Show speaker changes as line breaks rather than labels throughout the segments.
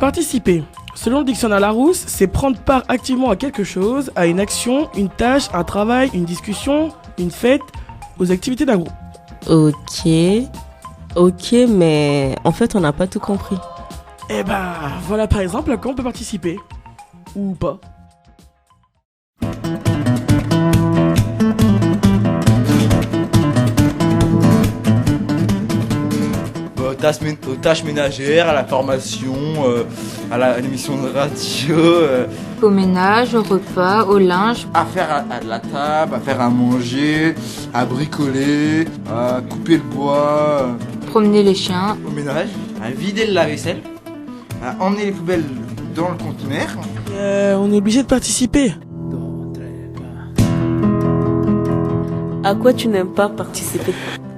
Participer. Selon le dictionnaire Larousse, c'est prendre part activement à quelque chose, à une action, une tâche, un travail, une discussion, une fête, aux activités d'un groupe.
Ok, mais en fait, on n'a pas tout compris.
Eh ben, voilà par exemple à quoi on peut participer. Ou pas.
Aux tâches ménagères, à la formation, à l'émission de radio,
Au ménage, au repas, au linge.
à faire à la table, à faire à manger, à bricoler, à couper le bois,
Promener les chiens.
au ménage, à vider le lave-vaisselle, à emmener les poubelles dans le conteneur.
On est obligé de participer.
À quoi tu n'aimes pas participer?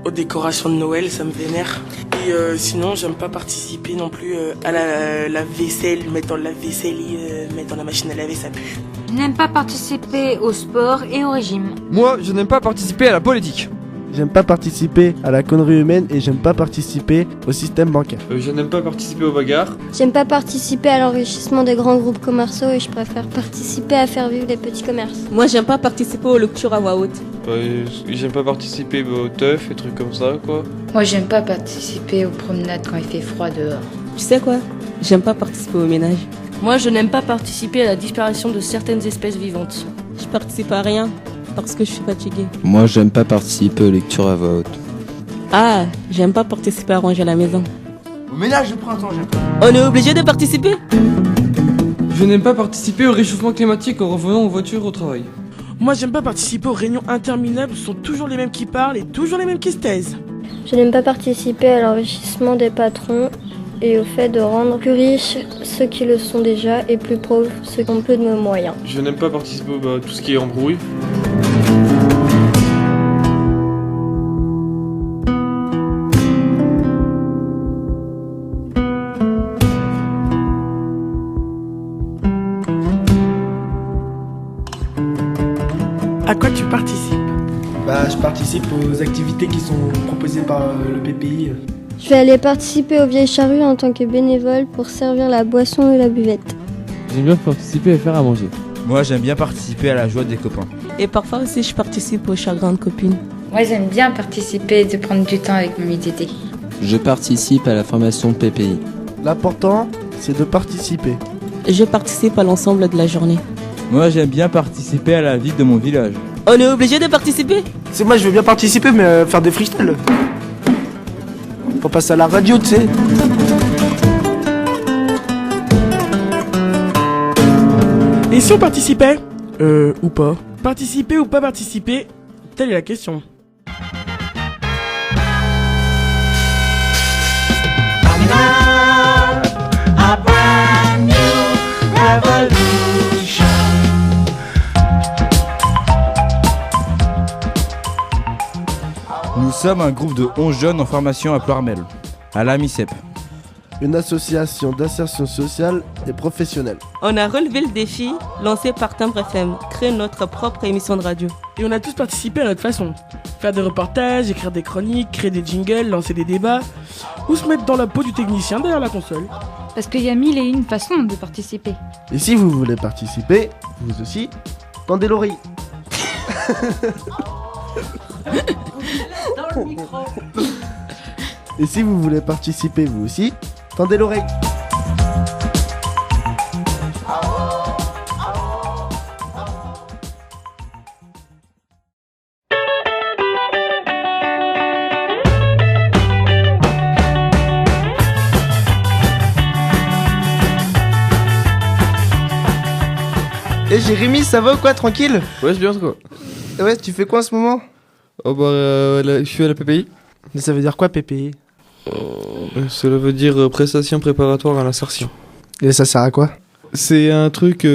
Aux décorations de Noël, ça me vénère. Et sinon, j'aime pas participer non plus à la vaisselle, mettre dans le lave-vaisselle et mettre dans la machine à laver, ça pue.
Je n'aime pas participer au sport et au régime.
Moi, je n'aime pas participer à la politique.
J'aime pas participer à la connerie humaine et j'aime pas participer au système bancaire.
Je n'aime pas participer aux bagarres.
J'aime pas participer à l'enrichissement des grands groupes commerciaux et je préfère participer à faire vivre les petits commerces.
Moi, j'aime pas participer aux lectures à voix haute.
J'aime pas participer aux teufs et trucs comme ça, quoi.
Moi, j'aime pas participer aux promenades quand il fait froid dehors.
Tu sais quoi? J'aime pas participer au ménage.
Moi, je n'aime pas participer à la disparition de certaines espèces vivantes.
Je participe à rien parce que je suis fatiguée.
Moi, j'aime pas participer aux lectures à voix haute.
Ah, j'aime pas participer à ranger la maison.
Au ménage de printemps, j'aime pas.
On est obligé de participer?
Je n'aime pas participer au réchauffement climatique en revenant en voiture au travail.
Moi, j'aime pas participer aux réunions interminables où ce sont toujours les mêmes qui parlent et toujours les mêmes qui se taisent.
Je n'aime pas participer à l'enrichissement des patrons et au fait de rendre plus riches ceux qui le sont déjà et plus pauvres ceux qui ont peu de moyens.
Je n'aime pas participer à tout ce qui est embrouille.
À quoi tu participes?
Je participe aux activités qui sont proposées par le PPI.
Je vais aller participer aux vieilles charrues en tant que bénévole pour servir la boisson et la buvette.
J'aime bien participer et faire à manger.
Moi, j'aime bien participer à la joie des copains.
Et parfois aussi, je participe aux chagrins de copines.
Moi, j'aime bien participer et de prendre du temps avec mon ITT.
Je participe à la formation PPI.
L'important, c'est de participer.
Je participe à l'ensemble de la journée.
Moi, j'aime bien participer à la vie de mon village.
On est obligé de participer?
C'est moi, je veux bien participer, mais faire des freestyles. Faut passer à la radio, tu sais.
Et si on participait? Ou pas? Participer ou pas participer? Telle est la question.
Nous sommes un groupe de 11 jeunes en formation à Ploërmel, à l'AMICEP.
Une association d'insertion sociale et professionnelle.
On a relevé le défi lancé par Timbre FM, créer notre propre émission de radio.
Et on a tous participé à notre façon. Faire des reportages, écrire des chroniques, créer des jingles, lancer des débats, ou se mettre dans la peau du technicien derrière la console.
Parce qu'il y a mille et une façons de participer.
Et si vous voulez participer, vous aussi, tendez l'oreille. Et si vous voulez participer vous aussi, tendez l'oreille. Et Jérémy, ça va ou quoi, tranquille?
Ouais, c'est bien quoi.
Ouais, tu fais quoi en ce moment?
Oh je suis à la PPI.
Mais ça veut dire quoi, PPI?
Cela veut dire prestation préparatoire à l'insertion.
Et ça sert à quoi?
C'est un truc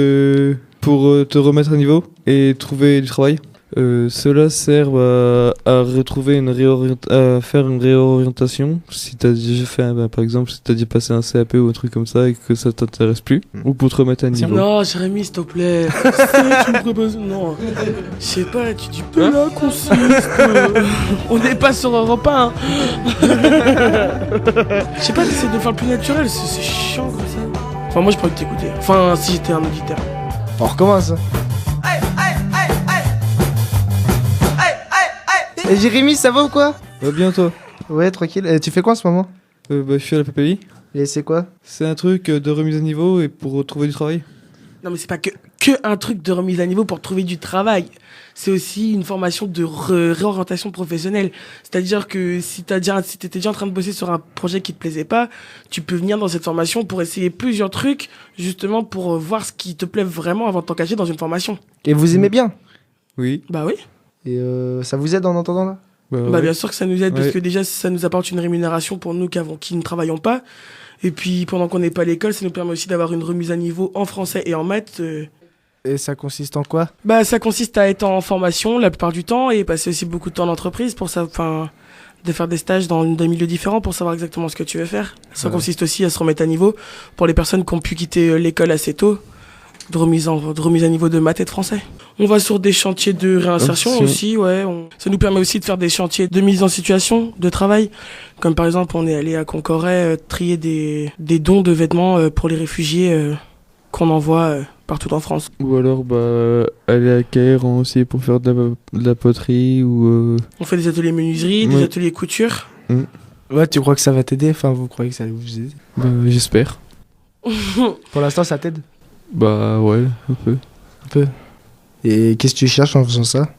pour te remettre à niveau et trouver du travail. Cela sert à retrouver à faire une réorientation. Si t'as déjà fait, par exemple, si t'as déjà passé un CAP ou un truc comme ça et que ça t'intéresse plus, ou pour te remettre à niveau.
Non, Jérémy, s'il te plaît. Tu me proposes. Non. Je sais pas, tu dis peu là, consiste. On n'est pas sur Europe 1. Hein. Je sais pas, t'essaies de faire le plus naturel, c'est chiant comme ça. Enfin, moi, j'ai pas envie de t'écouter. Enfin, si j'étais un auditeur.
On recommence. Et Jérémy, ça va ou quoi?
Va bien toi?
Ouais, tranquille. Tu fais quoi en ce moment?
Je suis à la PPI.
Et c'est quoi?
C'est un truc de remise à niveau et pour trouver du travail.
Non, mais c'est pas que un truc de remise à niveau pour trouver du travail. C'est aussi une formation de réorientation professionnelle. C'est-à-dire que si t'étais déjà en train de bosser sur un projet qui te plaisait pas, tu peux venir dans cette formation pour essayer plusieurs trucs, justement pour voir ce qui te plaît vraiment avant de t'engager dans une formation.
Et vous aimez bien?
Oui.
Bah oui.
Et ça vous aide en entendant là?
Bah
ouais.
bien sûr que ça nous aide, parce
Ouais.
que déjà ça nous apporte une rémunération pour nous qui ne travaillons pas. Et puis pendant qu'on n'est pas à l'école, ça nous permet aussi d'avoir une remise à niveau en français et en maths.
Et ça consiste en quoi?
Bah ça consiste à être en formation la plupart du temps et passer aussi beaucoup de temps en entreprise pour ça, de faire des stages dans des milieux différents pour savoir exactement ce que tu veux faire. Ça consiste aussi à se remettre à niveau pour les personnes qui ont pu quitter l'école assez tôt, de remise à niveau de maths et de français. On va sur des chantiers de réinsertion aussi, ouais. Ça nous permet aussi de faire des chantiers de mise en situation de travail. Comme par exemple, on est allé à Concoret trier des dons de vêtements pour les réfugiés qu'on envoie partout en France.
Ou alors aller à Caen aussi pour faire de la poterie ou...
On fait des ateliers menuiserie, des ateliers couture.
Ouais, tu crois que ça va t'aider? Enfin, vous croyez que ça va vous aider?
J'espère.
Pour l'instant, ça t'aide?
Bah ouais, un peu.
Un peu. Et qu'est-ce que tu cherches en faisant ça?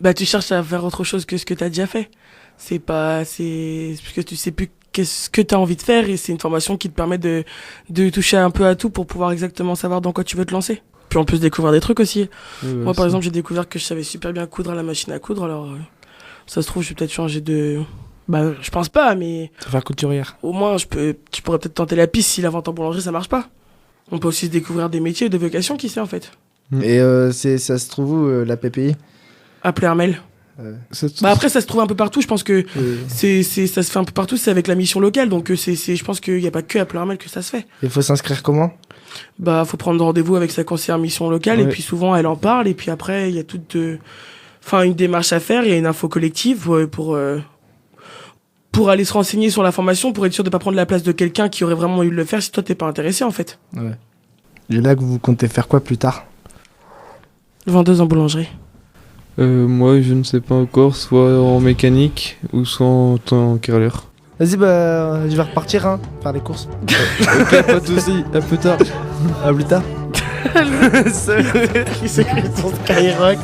Bah tu cherches à faire autre chose que ce que t'as déjà fait. C'est parce que tu sais plus qu'est-ce que t'as envie de faire et c'est une formation qui te permet de toucher un peu à tout pour pouvoir exactement savoir dans quoi tu veux te lancer. Puis on peut se découvrir des trucs aussi. Moi par exemple j'ai découvert que je savais super bien coudre à la machine à coudre, alors ça se trouve je vais peut-être changer de... Bah je pense pas, mais...
Tu vas faire couturière.
Au moins tu pourrais peut-être tenter la piste si la vente en boulangerie ça marche pas. On peut aussi se découvrir des métiers, des vocations, qui sait en fait.
Et ça se trouve où la PPI?
À Pleyhermel. Bah après ça se trouve un peu partout, je pense que ça se fait un peu partout, c'est avec la mission locale, donc je pense qu'il n'y a pas que à Pleyhermel que ça se fait.
Il faut s'inscrire comment?
Bah faut prendre rendez-vous avec sa conseillère mission locale et puis souvent elle en parle et puis après il y a une démarche à faire, il y a une info collective pour aller se renseigner sur la formation, pour être sûr de pas prendre la place de quelqu'un qui aurait vraiment eu de le faire si toi t'es pas intéressé en fait.
Ouais. Et là vous comptez faire quoi plus tard?
Vendeuse en boulangerie.
Moi je ne sais pas encore, soit en mécanique ou soit en tant qu'erreur.
Vas-y je vais repartir faire les courses.
Ok, pas de soucis, à plus tard.
À plus tard.
Qui s'écrit son Skyrock.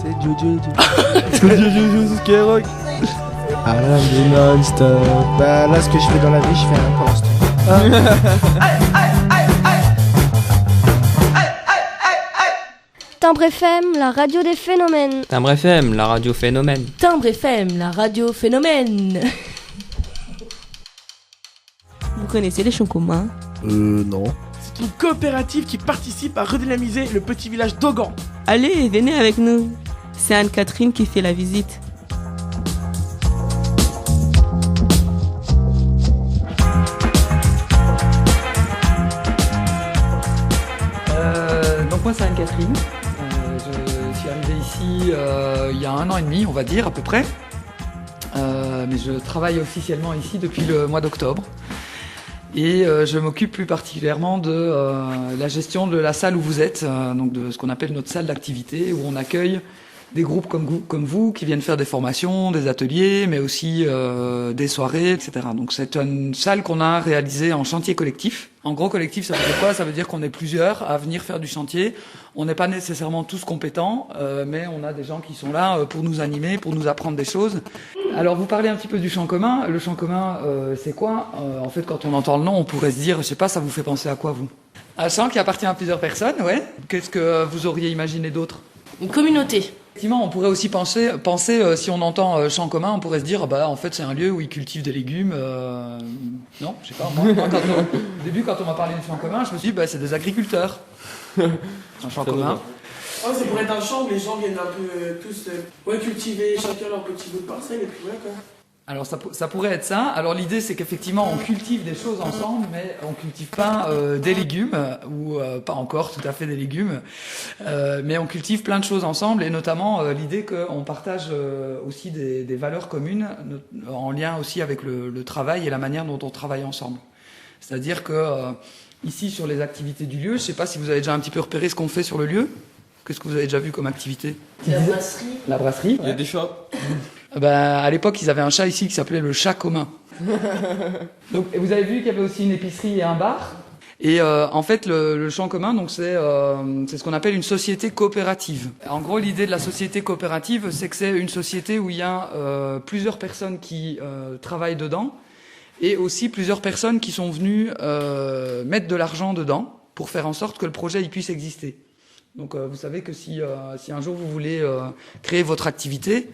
C'est Jojo.
Jojo Skyrock.
Ah là, non-stop. Bah là, ce que je fais dans la vie, je fais rien pour l'instant.
Timbre FM, la radio des phénomènes.
Timbre FM, la radio phénomène.
Timbre FM, la radio phénomène.
Vous connaissez les champs communs?
Non.
C'est une coopérative qui participe à redynamiser le petit village d'Augan.
Allez, venez avec nous. C'est Anne-Catherine qui fait la visite.
Donc moi c'est Anne-Catherine. Je suis arrivée ici il y a 1 an et demi, on va dire à peu près. Mais je travaille officiellement ici depuis le mois d'octobre. Et je m'occupe plus particulièrement de la gestion de la salle où vous êtes, donc de ce qu'on appelle notre salle d'activité, où on accueille des groupes comme vous qui viennent faire des formations, des ateliers, mais aussi des soirées, etc. Donc c'est une salle qu'on a réalisée en chantier collectif. En gros, collectif, ça veut dire quoi? Ça veut dire qu'on est plusieurs à venir faire du chantier. On n'est pas nécessairement tous compétents, mais on a des gens qui sont là pour nous animer, pour nous apprendre des choses. Alors, vous parlez un petit peu du champ commun. Le champ commun, c'est quoi? En fait, quand on entend le nom, on pourrait se dire, je sais pas, ça vous fait penser à quoi, vous? Un champ qui appartient à plusieurs personnes, ouais. Qu'est-ce que vous auriez imaginé d'autre?
Une communauté.
Effectivement, on pourrait aussi penser si on entend champ commun, on pourrait se dire, en fait, c'est un lieu où ils cultivent des légumes. Non, je sais pas. Moi au début, quand on m'a parlé de champ commun, je me suis dit, c'est des agriculteurs. Un champ commun.
Oh, c'est pour être un champ où les gens viennent un peu tous cultiver chacun leur petit bout de parcelle et puis voilà quoi.
Alors ça pourrait être ça. Alors l'idée c'est qu'effectivement on cultive des choses ensemble, mais on cultive pas des légumes ou pas encore tout à fait des légumes, mais on cultive plein de choses ensemble et notamment l'idée qu'on partage aussi des valeurs communes en lien aussi avec le travail et la manière dont on travaille ensemble. C'est-à-dire que ici sur les activités du lieu, je sais pas si vous avez déjà un petit peu repéré ce qu'on fait sur le lieu. Qu'est-ce que vous avez déjà vu comme activité?
La brasserie.
La brasserie.
Il y a des chats.
À l'époque, ils avaient un chat ici qui s'appelait le chat commun. Donc, et vous avez vu qu'il y avait aussi une épicerie et un bar. Et en fait, le champ commun, donc c'est ce qu'on appelle une société coopérative. En gros, l'idée de la société coopérative, c'est que c'est une société où il y a plusieurs personnes qui travaillent dedans et aussi plusieurs personnes qui sont venues mettre de l'argent dedans pour faire en sorte que le projet il puisse exister. Donc, vous savez que si un jour vous voulez créer votre activité,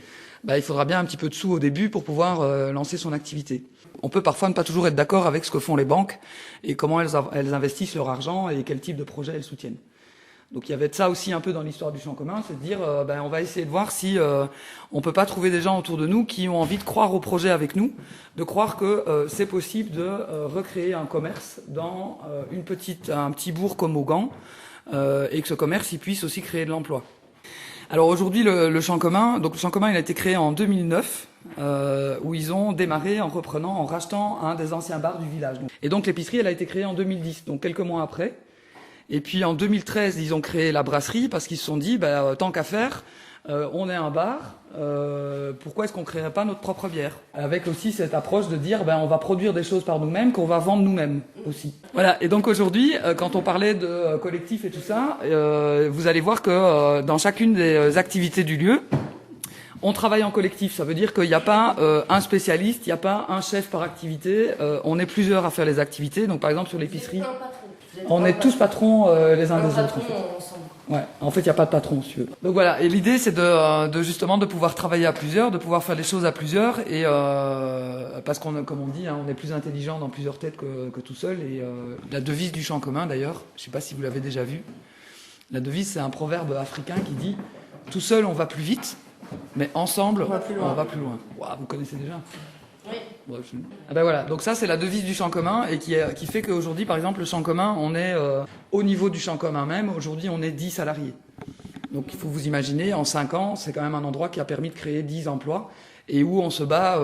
il faudra bien un petit peu de sous au début pour pouvoir lancer son activité. On peut parfois ne pas toujours être d'accord avec ce que font les banques et comment elles investissent leur argent et quel type de projet elles soutiennent. Donc il y avait de ça aussi un peu dans l'histoire du champ commun, c'est de dire on va essayer de voir si on peut pas trouver des gens autour de nous qui ont envie de croire au projet avec nous, de croire que c'est possible de recréer un commerce dans un petit bourg comme Augan et que ce commerce il puisse aussi créer de l'emploi. Alors aujourd'hui, le champ commun, il a été créé en 2009, où ils ont démarré en rachetant un des anciens bars du village. Et donc l'épicerie, elle a été créée en 2010, donc quelques mois après. Et puis en 2013, ils ont créé la brasserie parce qu'ils se sont dit, tant qu'à faire, on est un bar, pourquoi est-ce qu'on créerait pas notre propre bière? Avec aussi cette approche de dire, on va produire des choses par nous-mêmes, qu'on va vendre nous-mêmes aussi. Voilà. Et donc aujourd'hui, quand on parlait de collectif et tout ça, vous allez voir que dans chacune des activités du lieu, on travaille en collectif. Ça veut dire qu'il n'y a pas un spécialiste, il n'y a pas un chef par activité. On est plusieurs à faire les activités. Donc par exemple sur l'épicerie, on est tous patrons les uns des autres. En fait. Ouais, en fait, il n'y a pas de patron, si tu veux. Donc voilà, et l'idée, c'est justement de pouvoir travailler à plusieurs, de pouvoir faire les choses à plusieurs, et parce qu'on, comme on dit, on est plus intelligent dans plusieurs têtes que tout seul. Et la devise du champ commun, d'ailleurs, je ne sais pas si vous l'avez déjà vu. La devise, c'est un proverbe africain qui dit « Tout seul, on va plus vite, mais ensemble, on va plus loin. » Wow, vous connaissez déjà?
Oui.
Bref, voilà. Donc ça, c'est la devise du champ commun et qui fait qu'aujourd'hui, par exemple, le champ commun, on est au niveau du champ commun même. Aujourd'hui, on est 10 salariés. Donc il faut vous imaginer, en 5 ans, c'est quand même un endroit qui a permis de créer 10 emplois et où on se bat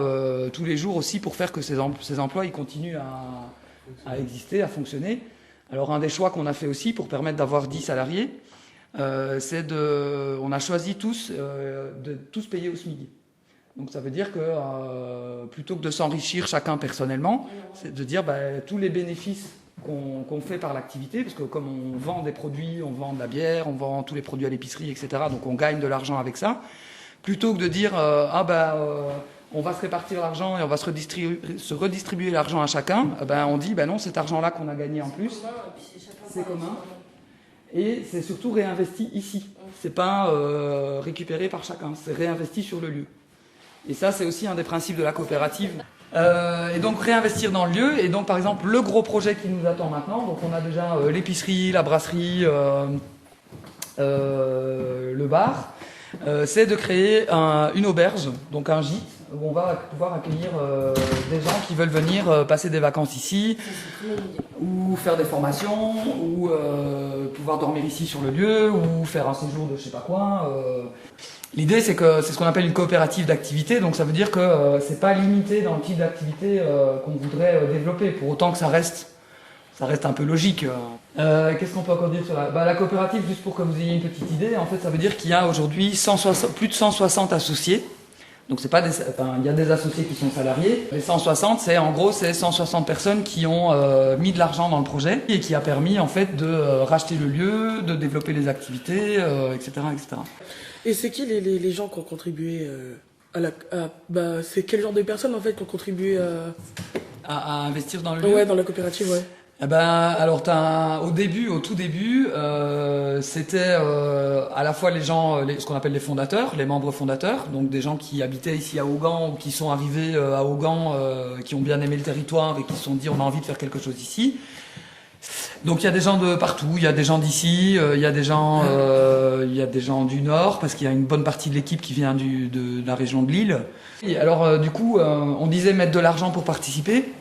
tous les jours aussi pour faire que ces emplois ils continuent à exister, à fonctionner. Alors un des choix qu'on a fait aussi pour permettre d'avoir 10 salariés, on a choisi tous de tous payer au SMIC. Donc ça veut dire que plutôt que de s'enrichir chacun personnellement, c'est de dire tous les bénéfices qu'on fait par l'activité, parce que comme on vend des produits, on vend de la bière, on vend tous les produits à l'épicerie, etc., donc on gagne de l'argent avec ça, plutôt que de dire on va se répartir l'argent et on va se redistribuer l'argent à chacun, on dit non, cet argent-là qu'on a gagné en plus, c'est commun. Et c'est surtout réinvesti ici. C'est pas récupéré par chacun, c'est réinvesti sur le lieu. Et ça, c'est aussi un des principes de la coopérative. Et donc réinvestir dans le lieu. Et donc par exemple, le gros projet qui nous attend maintenant, donc on a déjà l'épicerie, la brasserie, le bar, c'est de créer une auberge, donc un gîte, où on va pouvoir accueillir des gens qui veulent venir passer des vacances ici, ou faire des formations, ou pouvoir dormir ici sur le lieu, ou faire un séjour de je sais pas quoi. L'idée, c'est ce qu'on appelle une coopérative d'activité, donc ça veut dire que c'est pas limité dans le type d'activité qu'on voudrait développer, pour autant que ça reste un peu logique. Qu'est-ce qu'on peut encore dire sur la coopérative, juste pour que vous ayez une petite idée, en fait, ça veut dire qu'il y a aujourd'hui plus de 160 associés. Donc il y a des associés qui sont salariés. Les 160, c'est 160 personnes qui ont mis de l'argent dans le projet et qui a permis en fait de racheter le lieu, de développer les activités, etc., etc.
Et c'est qui les gens qui ont contribué c'est quel genre de personnes en fait qui ont contribué
à investir dans le lieu?
Ouais, dans la coopérative, ouais.
Alors au tout début, c'était à la fois les gens, ce qu'on appelle les fondateurs, les membres fondateurs, donc des gens qui habitaient ici à Augan ou qui sont arrivés à Augan, qui ont bien aimé le territoire et qui se sont dit on a envie de faire quelque chose ici. Donc il y a des gens de partout, il y a des gens d'ici, il y a des gens du Nord, parce qu'il y a une bonne partie de l'équipe qui vient de la région de Lille. Et alors du coup, on disait mettre de l'argent pour participer.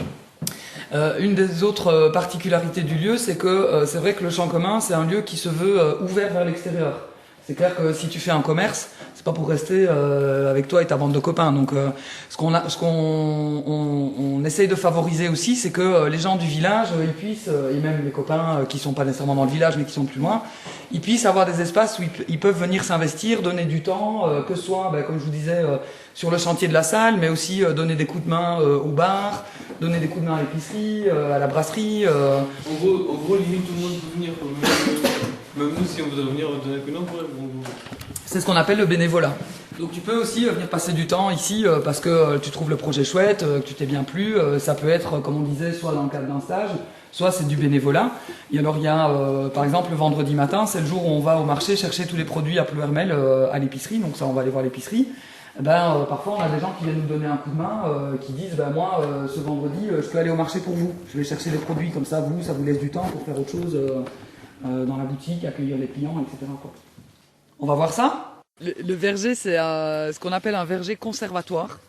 Une des autres particularités du lieu, c'est que c'est vrai que le champ commun, c'est un lieu qui se veut ouvert vers l'extérieur. C'est clair que si tu fais un commerce, c'est pas pour rester avec toi et ta bande de copains. Donc, ce qu'on essaye de favoriser aussi, c'est que les gens du village, ils puissent, et même les copains qui sont pas nécessairement dans le village, mais qui sont plus loin, ils puissent avoir des espaces où ils peuvent venir s'investir, donner du temps, que ce soit, comme je vous disais, sur le chantier de la salle, mais aussi donner des coups de main au bar, donner des coups de main à l'épicerie, à la brasserie.
En gros, limite tout le monde peut venir. Même nous, si on voudrait venir donner un coup de main, on pourrait.
C'est ce qu'on appelle le bénévolat. Donc tu peux aussi venir passer du temps ici parce que tu trouves le projet chouette, que tu t'es bien plu. Ça peut être, comme on disait, soit dans le cadre d'un stage, soit c'est du bénévolat. Et alors il y a, par exemple, le vendredi matin, c'est le jour où on va au marché chercher tous les produits à Plouermel à l'épicerie. Donc ça, on va aller voir l'épicerie. Parfois, on a des gens qui viennent nous donner un coup de main, qui disent moi, ce vendredi, je peux aller au marché pour vous. Je vais chercher les produits comme ça, ça vous laisse du temps pour faire autre chose dans la boutique, accueillir les clients, etc. quoi. On va voir ça. Le verger, c'est ce qu'on appelle un verger conservatoire.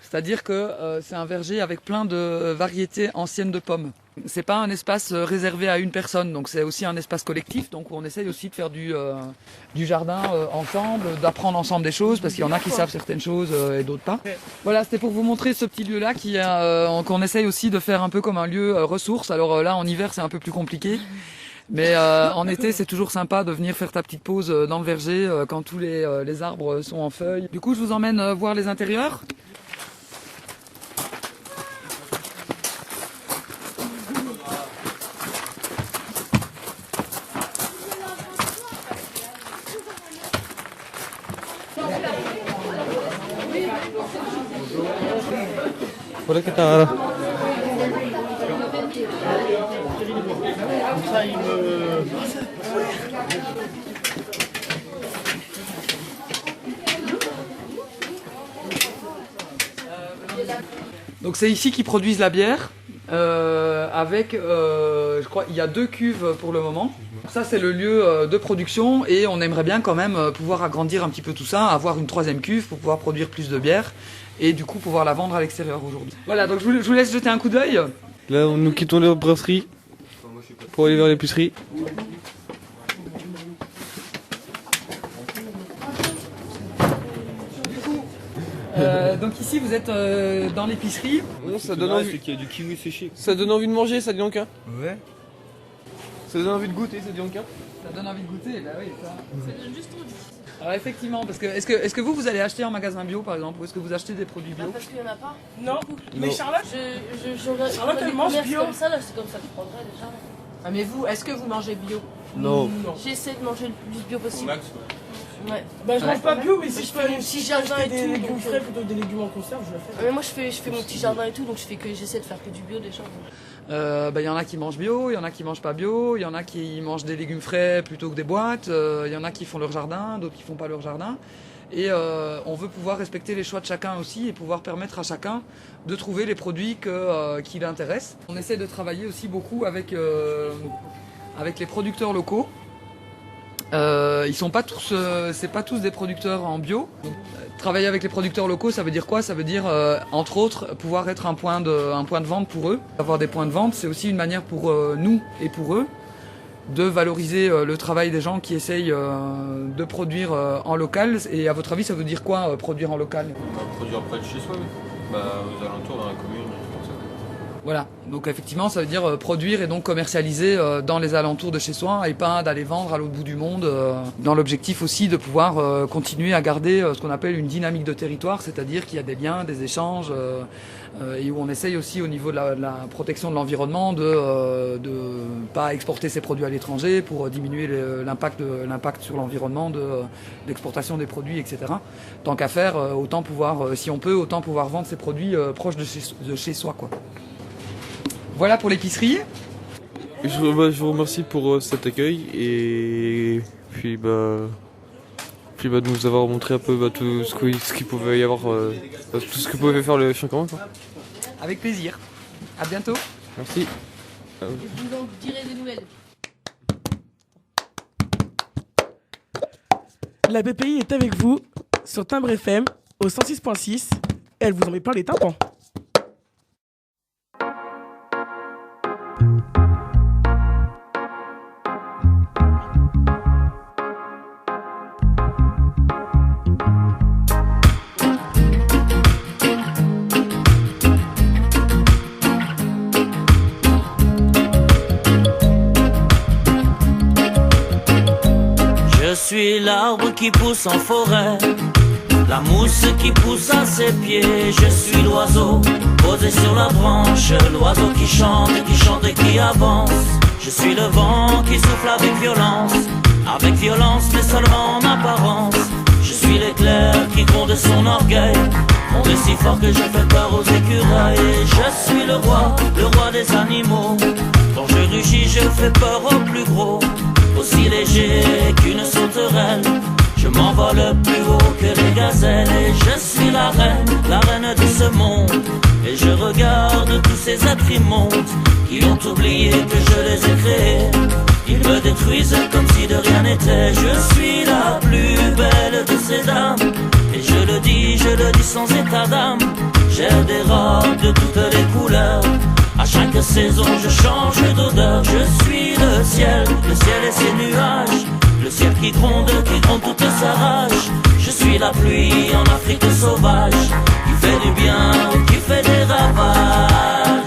C'est-à-dire que c'est un verger avec plein de variétés anciennes de pommes. C'est pas un espace réservé à une personne, donc c'est aussi un espace collectif. Donc on essaye aussi de faire du jardin ensemble, d'apprendre ensemble des choses, parce qu'il y en a qui savent certaines choses et d'autres pas. Voilà, c'était pour vous montrer ce petit lieu-là qu'on essaye aussi de faire un peu comme un lieu ressource. Alors là, en hiver, c'est un peu plus compliqué. Mais en été, c'est toujours sympa de venir faire ta petite pause dans le verger quand tous les arbres sont en feuilles. Du coup, je vous emmène voir les intérieurs.
Voilà que t'as.
Donc c'est ici qu'ils produisent la bière avec, je crois, il y a 2 cuves pour le moment. Ça c'est le lieu de production et on aimerait bien quand même pouvoir agrandir un petit peu tout ça, avoir une 3e cuve pour pouvoir produire plus de bière et du coup pouvoir la vendre à l'extérieur aujourd'hui. Voilà, donc je vous laisse jeter un coup d'œil.
Là, nous quittons la brasserie pour aller vers l'épicerie.
Donc ici vous êtes dans l'épicerie.
Non, ça donne envie. Qu'il y a du kiwi séché. Ça donne envie de manger, ça dit Anka.
Ouais.
Ça donne envie de goûter, ça dit Anka.
Ça donne envie de goûter, bah oui, ça. Ça donne juste envie. Alors effectivement, parce que est-ce que vous allez acheter en magasin bio par exemple, ou est-ce que vous achetez des produits bio?
Parce qu'il n'y en a pas.
Non. Mais Charlotte,
Charlotte
elle mange bio.
Comme ça, là, c'est comme ça que je prendrais déjà.
Ah mais vous, est-ce que vous mangez bio?
Non.
J'essaie de manger le plus bio possible. Ouais.
Bah je mange pas bio, mais si je fais
mon petit jardin et
des
tout,
légumes
donc,
frais plutôt que des légumes en conserve, je le fais.
Mais moi je fais mon petit jardin et tout, donc j'essaie de faire que du bio déjà.
Y en a qui mangent bio, il y en a qui mangent pas bio, il y en a qui mangent des légumes frais plutôt que des boîtes, il y en a qui font leur jardin, d'autres qui font pas leur jardin. Et on veut pouvoir respecter les choix de chacun aussi et pouvoir permettre à chacun de trouver les produits qui l'intéressent. On essaie de travailler aussi beaucoup avec les producteurs locaux. Ils sont pas tous, c'est pas tous des producteurs en bio. Travailler avec les producteurs locaux, ça veut dire quoi? Ça veut dire, entre autres, pouvoir être un point de vente pour eux. Avoir des points de vente, c'est aussi une manière pour nous et pour eux de valoriser le travail des gens qui essayent de produire en local. Et à votre avis, ça veut dire quoi, produire en local?
Produire près de chez soi, oui. Aux alentours, dans la commune.
Voilà, donc effectivement ça veut dire produire et donc commercialiser dans les alentours de chez soi et pas d'aller vendre à l'autre bout du monde, dans l'objectif aussi de pouvoir continuer à garder ce qu'on appelle une dynamique de territoire, c'est-à-dire qu'il y a des liens, des échanges et où on essaye aussi au niveau de la protection de l'environnement de pas exporter ses produits à l'étranger pour diminuer l'impact sur l'environnement de l'exportation des produits, etc. Tant qu'à faire, autant pouvoir, si on peut, autant pouvoir vendre ces produits proches de chez soi, quoi. Voilà pour l'épicerie.
Je vous remercie pour cet accueil et puis de nous avoir montré un peu tout ce qu'il pouvait y avoir, tout ce que pouvait faire le champ commun, quoi.
Avec plaisir. À bientôt.
Merci.
Et vous en direz des nouvelles.
La BPI est avec vous sur Timbre FM au 106.6 et elle vous en met plein les tympans.
Je suis l'arbre qui pousse en forêt, la mousse qui pousse à ses pieds. Je suis l'oiseau posé sur la branche, l'oiseau qui chante et qui avance. Je suis le vent qui souffle avec violence mais seulement en apparence. Je suis l'éclair qui gronde son orgueil, gronde si fort que je fais peur aux écureuils. Je suis le roi des animaux, quand je rugis je fais peur au plus gros. Aussi léger qu'une sauterelle, je m'envole plus haut que les gazelles. Et je suis la reine de ce monde, et je regarde tous ces êtres immondes qui ont oublié que je les ai créés. Ils me détruisent comme si de rien n'était. Je suis la plus belle de ces dames, et je le dis sans état d'âme. J'ai des robes de toutes les couleurs, à chaque saison je change d'odeur. Je suis le ciel et ses nuages, le ciel qui gronde toute sa rage. Je suis la pluie en Afrique sauvage, qui fait du bien ou qui fait des ravages.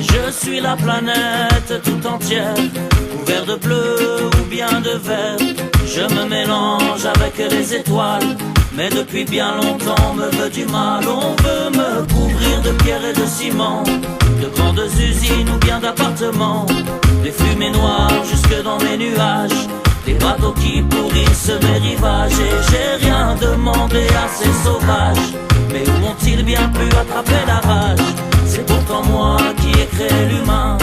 Je suis la planète tout entière, couvert de bleu ou bien de vert. Je me mélange avec les étoiles, mais depuis bien longtemps on me veut du mal. On veut me couvrir de pierre et de ciment, de grandes usines ou bien d'appartements, des fumées noires jusque dans mes nuages, des bateaux qui pourrissent mes rivages. Et j'ai rien demandé à ces sauvages, mais où ont-ils bien pu attraper la rage? C'est pourtant moi qui ai créé l'humain.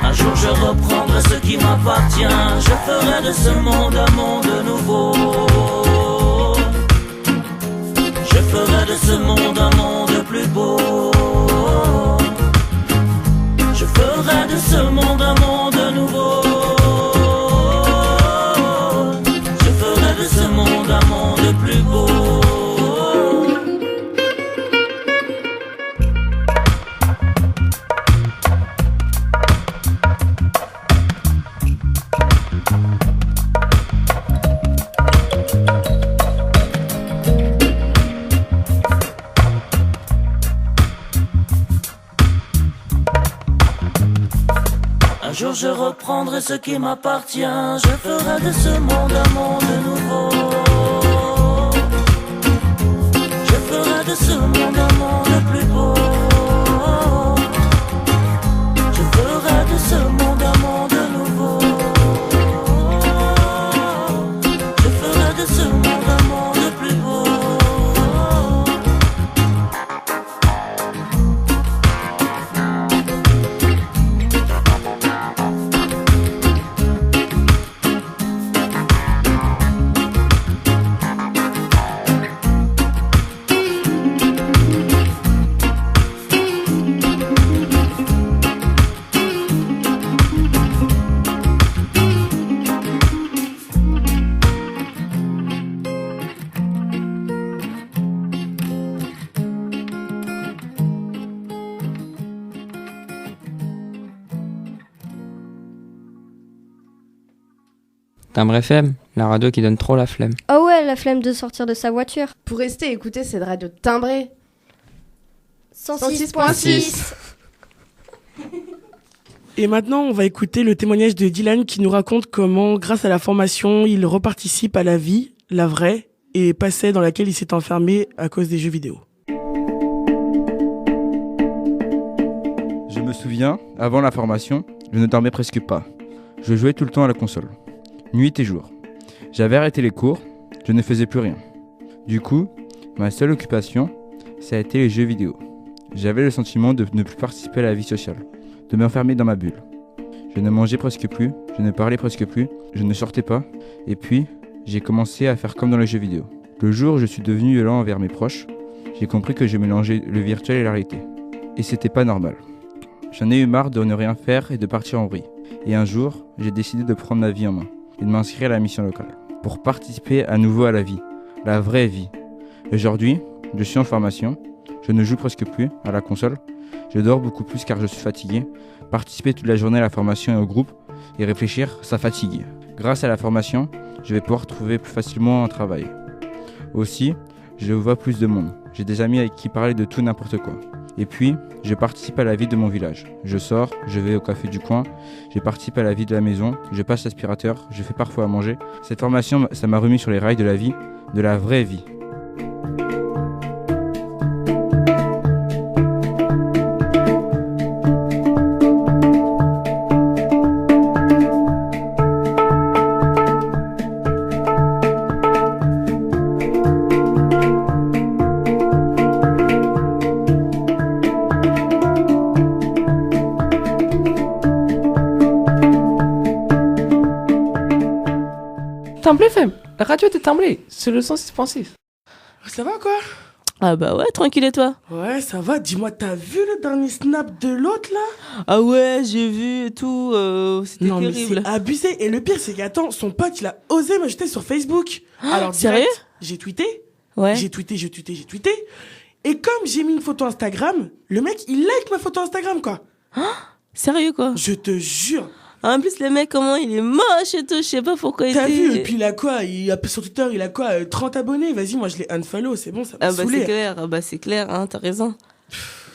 Un jour je reprendrai ce qui m'appartient. Je ferai de ce monde un monde nouveau. Je ferai de ce monde un monde plus beau. Je ferai de ce monde un monde nouveau. Je ferai de ce monde un monde plus beau. Un jour je reprendrai ce qui m'appartient. Je ferai de ce monde un monde nouveau. Je ferai de ce monde un monde plus beau. Je ferai de ce monde un monde nouveau. Je ferai de ce monde un monde plus beau.
Timbre FM, la radio qui donne trop la flemme.
Ah ouais, la flemme de sortir de sa voiture.
Pour rester écouter cette radio timbrée.
106.6.
Et maintenant, on va écouter le témoignage de Dylan qui nous raconte comment, grâce à la formation, il reparticipe à la vie, la vraie, et passée dans laquelle il s'est enfermé à cause des jeux vidéo.
Je me souviens, avant la formation, je ne dormais presque pas. Je jouais tout le temps à la console, nuit et jour. J'avais arrêté les cours, je ne faisais plus rien. Du coup, ma seule occupation, ça a été les jeux vidéo. J'avais le sentiment de ne plus participer à la vie sociale, de m'enfermer dans ma bulle. Je ne mangeais presque plus, je ne parlais presque plus, je ne sortais pas, et puis j'ai commencé à faire comme dans les jeux vidéo. Le jour où je suis devenu violent envers mes proches, j'ai compris que je mélangeais le virtuel et la réalité. Et c'était pas normal. J'en ai eu marre de ne rien faire et de partir en vrille. Et un jour, j'ai décidé de prendre ma vie en main et de m'inscrire à la mission locale pour participer à nouveau à la vie, la vraie vie. Aujourd'hui, je suis en formation, je ne joue presque plus à la console, je dors beaucoup plus car je suis fatigué. Participer toute la journée à la formation et au groupe et réfléchir, ça fatigue. Grâce à la formation, je vais pouvoir trouver plus facilement un travail. Aussi, je vois plus de monde. J'ai des amis avec qui parler de tout n'importe quoi. Et puis, je participe à la vie de mon village. Je sors, je vais au café du coin, je participe à la vie de la maison, je passe l'aspirateur, je fais parfois à manger. Cette formation, ça m'a remis sur les rails de la vie, de la vraie vie.
Temblé FM, la radio de Temblé, c'est le 106.6.
Ça va quoi?
Ah bah ouais, tranquille et toi?
Ouais, ça va. Dis-moi, t'as vu le dernier snap de l'autre là?
Ah ouais, j'ai vu et tout, c'était
non,
terrible.
Mais c'est abusé. Et le pire, c'est qu'attends, son pote, il a osé m'ajouter sur Facebook. Alors,
sérieux?
direct, j'ai tweeté.
Ouais.
J'ai tweeté. Et comme j'ai mis une photo Instagram, le mec, il like ma photo Instagram, quoi.
Sérieux, quoi?
Je te jure.
En plus, le mec, comment il est moche et tout, je sais pas pourquoi il était...
T'as vu? Et puis il a quoi? Sur Twitter, il a quoi? 30 abonnés? Vas-y, moi, je l'ai unfollow, c'est bon, ça m'a saoulé.
C'est clair, hein, t'as raison.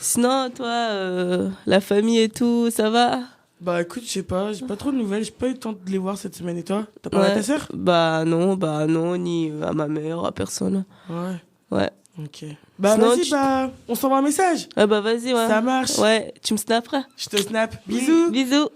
Sinon, toi, la famille et tout, ça va?
Bah écoute, je sais pas, j'ai pas trop de nouvelles, j'ai pas eu le temps de les voir cette semaine. Et toi? T'as parlé à ta sœur?
Bah non, ni à ma mère, à personne. Ouais.
Ok. Bah
sinon,
vas-y, on s'envoie un message.
Ah bah vas-y, ouais.
Ça marche.
Ouais, tu me snapperas.
Je te snap. Bisous.
Bisous.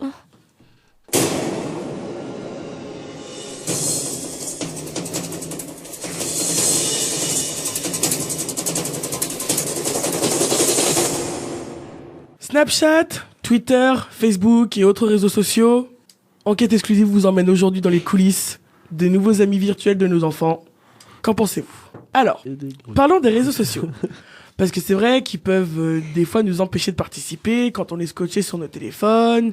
Snapchat, Twitter, Facebook et autres réseaux sociaux. Enquête exclusive vous emmène aujourd'hui dans les coulisses des nouveaux amis virtuels de nos enfants. Qu'en pensez-vous? Alors, parlons des réseaux sociaux. Parce que c'est vrai qu'ils peuvent des fois nous empêcher de participer quand on est scotché sur nos téléphones,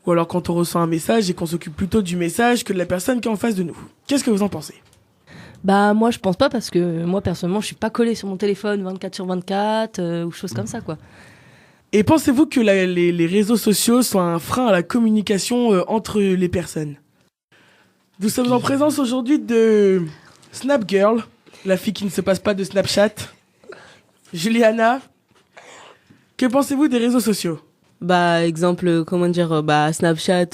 ou alors quand on reçoit un message et qu'on s'occupe plutôt du message que de la personne qui est en face de nous. Qu'est-ce que vous en pensez?
Bah moi je pense pas, parce que moi personnellement je suis pas collée sur mon téléphone 24/24 ou choses comme ça quoi.
Et pensez-vous que les réseaux sociaux sont un frein à la communication entre les personnes? Nous sommes en présence aujourd'hui de Snap Girl, la fille qui ne se passe pas de Snapchat. Juliana, que pensez-vous des réseaux sociaux?
Bah exemple, comment dire, Snapchat,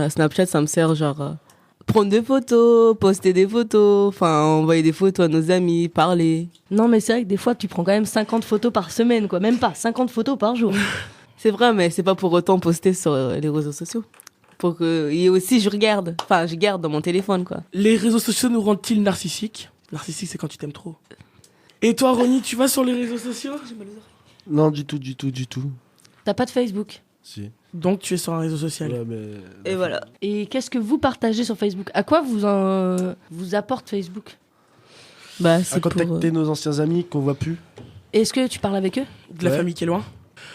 Snapchat ça me sert genre prendre des photos, poster des photos, envoyer des photos à nos amis, parler.
Non mais c'est vrai que des fois tu prends quand même 50 photos par semaine quoi, même pas 50 photos par jour.
C'est vrai, mais c'est pas pour autant poster sur les réseaux sociaux. Pour que et aussi je garde dans mon téléphone quoi.
Les réseaux sociaux nous rendent-ils narcissiques? Narcissique c'est quand tu t'aimes trop. Et toi Ronnie, tu vas sur les réseaux sociaux?
Non, du tout.
T'as pas de Facebook?
Si.
Donc tu es sur un réseau social.
Ouais, mais...
Et voilà.
Et qu'est-ce que vous partagez sur Facebook? À quoi vous apporte Facebook?
C'est à contacter nos anciens amis qu'on voit plus.
Est-ce que tu parles avec eux?
De la famille qui est loin.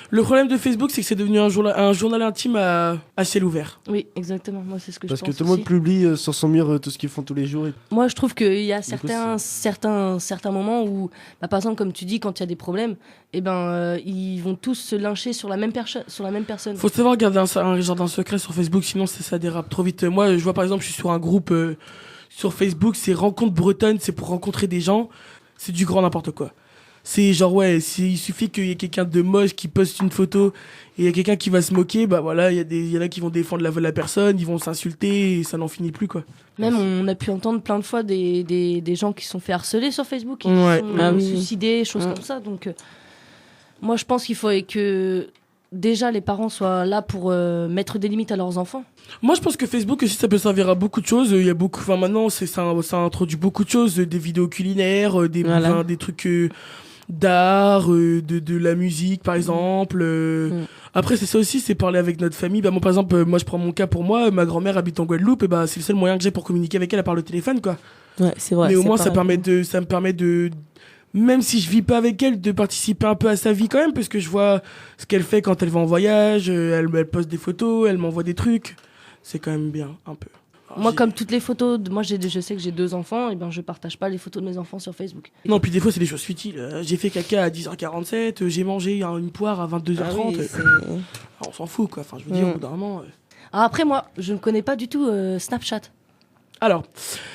Le problème de Facebook, c'est que c'est devenu un journal intime à ciel ouvert.
Oui, exactement. Moi, c'est ce que
Parce
je pense.
que tout le monde publie sur son mur tout ce qu'ils font tous les jours.
Moi, je trouve qu'il y a certains moments où, par exemple, comme tu dis, quand il y a des problèmes, ils vont tous se lyncher sur la même personne.
Faut savoir garder un jardin secret sur Facebook, sinon ça dérape trop vite. Moi, je vois par exemple, je suis sur un groupe sur Facebook, c'est Rencontres Bretonnes, c'est pour rencontrer des gens. C'est du grand n'importe quoi. C'est genre, ouais, il suffit qu'il y ait quelqu'un de moche qui poste une photo et il y a quelqu'un qui va se moquer, bah voilà, il y en a qui vont défendre la personne, ils vont s'insulter et ça n'en finit plus, quoi.
Même, on a pu entendre plein de fois des gens qui se sont fait harceler sur Facebook, qui
Ouais.
se sont suicidés, choses comme ça. Donc, moi, je pense qu'il faut que déjà les parents soient là pour mettre des limites à leurs enfants.
Moi, je pense que Facebook aussi, ça peut servir à beaucoup de choses. Il y a beaucoup, enfin, maintenant, ça introduit beaucoup de choses, des vidéos culinaires, des trucs d'art, de la musique, par exemple. Après, c'est ça aussi, c'est parler avec notre famille. Bah, moi, par exemple, moi, je prends mon cas pour moi. Ma grand-mère habite en Guadeloupe, et bah, c'est le seul moyen que j'ai pour communiquer avec elle à part le téléphone, quoi.
Ouais, c'est vrai.
Mais au moins, ça me permet de, même si je vis pas avec elle, de participer un peu à sa vie quand même, parce que je vois ce qu'elle fait quand elle va en voyage, elle poste des photos, elle m'envoie des trucs. C'est quand même bien, un peu. Alors,
moi, comme toutes les photos, je sais que j'ai 2 enfants, et ben je partage pas les photos de mes enfants sur Facebook.
Non, puis des fois, c'est des choses futiles. J'ai fait caca à 10h47, j'ai mangé une poire à 22h30. On s'en fout, quoi. Enfin, je veux dire, au bout d'un moment.
Alors après, moi, je ne connais pas du tout Snapchat.
Alors,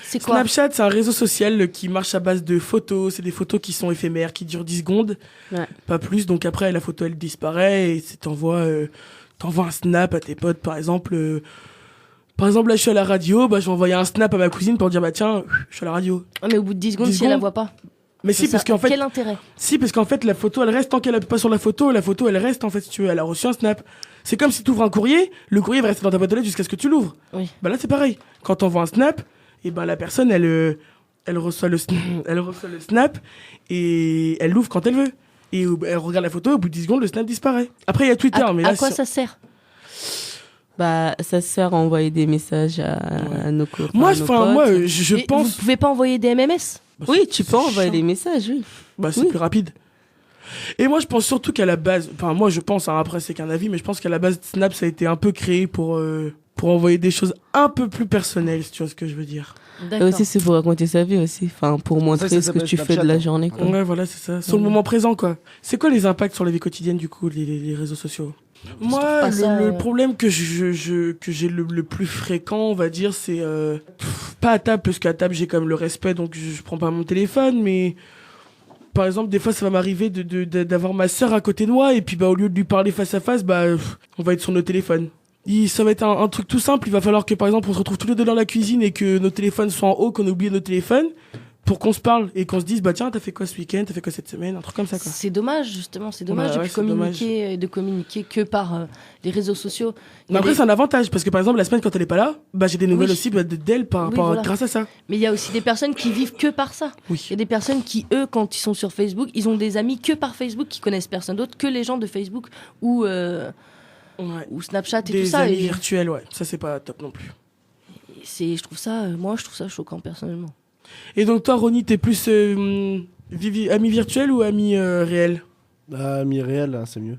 c'est quoi
Snapchat, c'est un réseau social qui marche à base de photos. C'est des photos qui sont éphémères, qui durent 10 secondes. Ouais. Pas plus. Donc après, la photo, elle disparaît et t'envoies un snap à tes potes, par exemple. Par exemple, là, je suis à la radio, bah, je vais envoyer un snap à ma cousine pour dire, bah, tiens, je suis à la radio.
Ah, mais au bout de 10 secondes, si elle la voit pas.
Mais si, parce qu'en fait.
Quel intérêt?
Si, parce qu'en fait, la photo, elle reste tant qu'elle appuie pas sur la photo, elle reste, en fait, si tu veux. Elle a reçu un snap. C'est comme si tu ouvres un courrier, le courrier va rester dans ta boîte aux lettres jusqu'à ce que tu l'ouvres.
Oui.
Bah, là, c'est pareil. Quand t'envoies un snap, et ben, la personne, elle reçoit le snap, et elle l'ouvre quand elle veut. Et elle regarde la photo, au bout de 10 secondes, le snap disparaît. Après, il y a Twitter, mais là.
À quoi ça sert?
Bah, ça sert à envoyer des messages à nos copains.
Moi, je pense.
Vous pouvez pas envoyer des MMS?
Oui, tu peux envoyer des messages, oui.
Bah, c'est plus rapide. Et moi, je pense surtout qu'à la base, enfin, moi, je pense, hein, après, c'est qu'un avis, mais je pense qu'à la base, Snap, ça a été un peu créé pour envoyer des choses un peu plus personnelles, si tu vois ce que je veux dire.
Et aussi, c'est pour raconter sa vie aussi. Enfin, pour montrer ce que tu fais de la journée, quoi.
Ouais, voilà, c'est ça. Sur le moment présent, quoi. C'est quoi les impacts sur la vie quotidienne, du coup, les réseaux sociaux? Moi, le problème que j'ai le plus fréquent, on va dire, c'est pas à table, parce qu'à table j'ai quand même le respect, donc je prends pas mon téléphone, mais par exemple, des fois ça va m'arriver d'avoir ma sœur à côté de moi, et puis bah au lieu de lui parler face à face, bah on va être sur nos téléphones. Ça va être un truc tout simple, il va falloir que par exemple on se retrouve tous les deux dans la cuisine et que nos téléphones soient en haut, qu'on ait oublié nos téléphones, pour qu'on se parle et qu'on se dise bah tiens, t'as fait quoi ce week-end, t'as fait quoi cette semaine, un truc comme ça, quoi.
C'est dommage, justement, c'est dommage de communiquer que par les réseaux sociaux.
Mais après, c'est un avantage parce que par exemple la semaine quand elle est pas là, bah j'ai des nouvelles aussi d'elle grâce à ça.
Mais il y a aussi des personnes qui vivent que par ça. Il y a des personnes qui, eux, quand ils sont sur Facebook, ils ont des amis que par Facebook, qui connaissent personne d'autre que les gens de Facebook ou Snapchat et tout ça.
Des amis virtuels, ouais. Ça c'est pas top non plus.
Je trouve ça choquant personnellement.
Et donc toi, Ronnie, t'es plus ami virtuel ou ami réel?
Ami réel, hein, c'est mieux.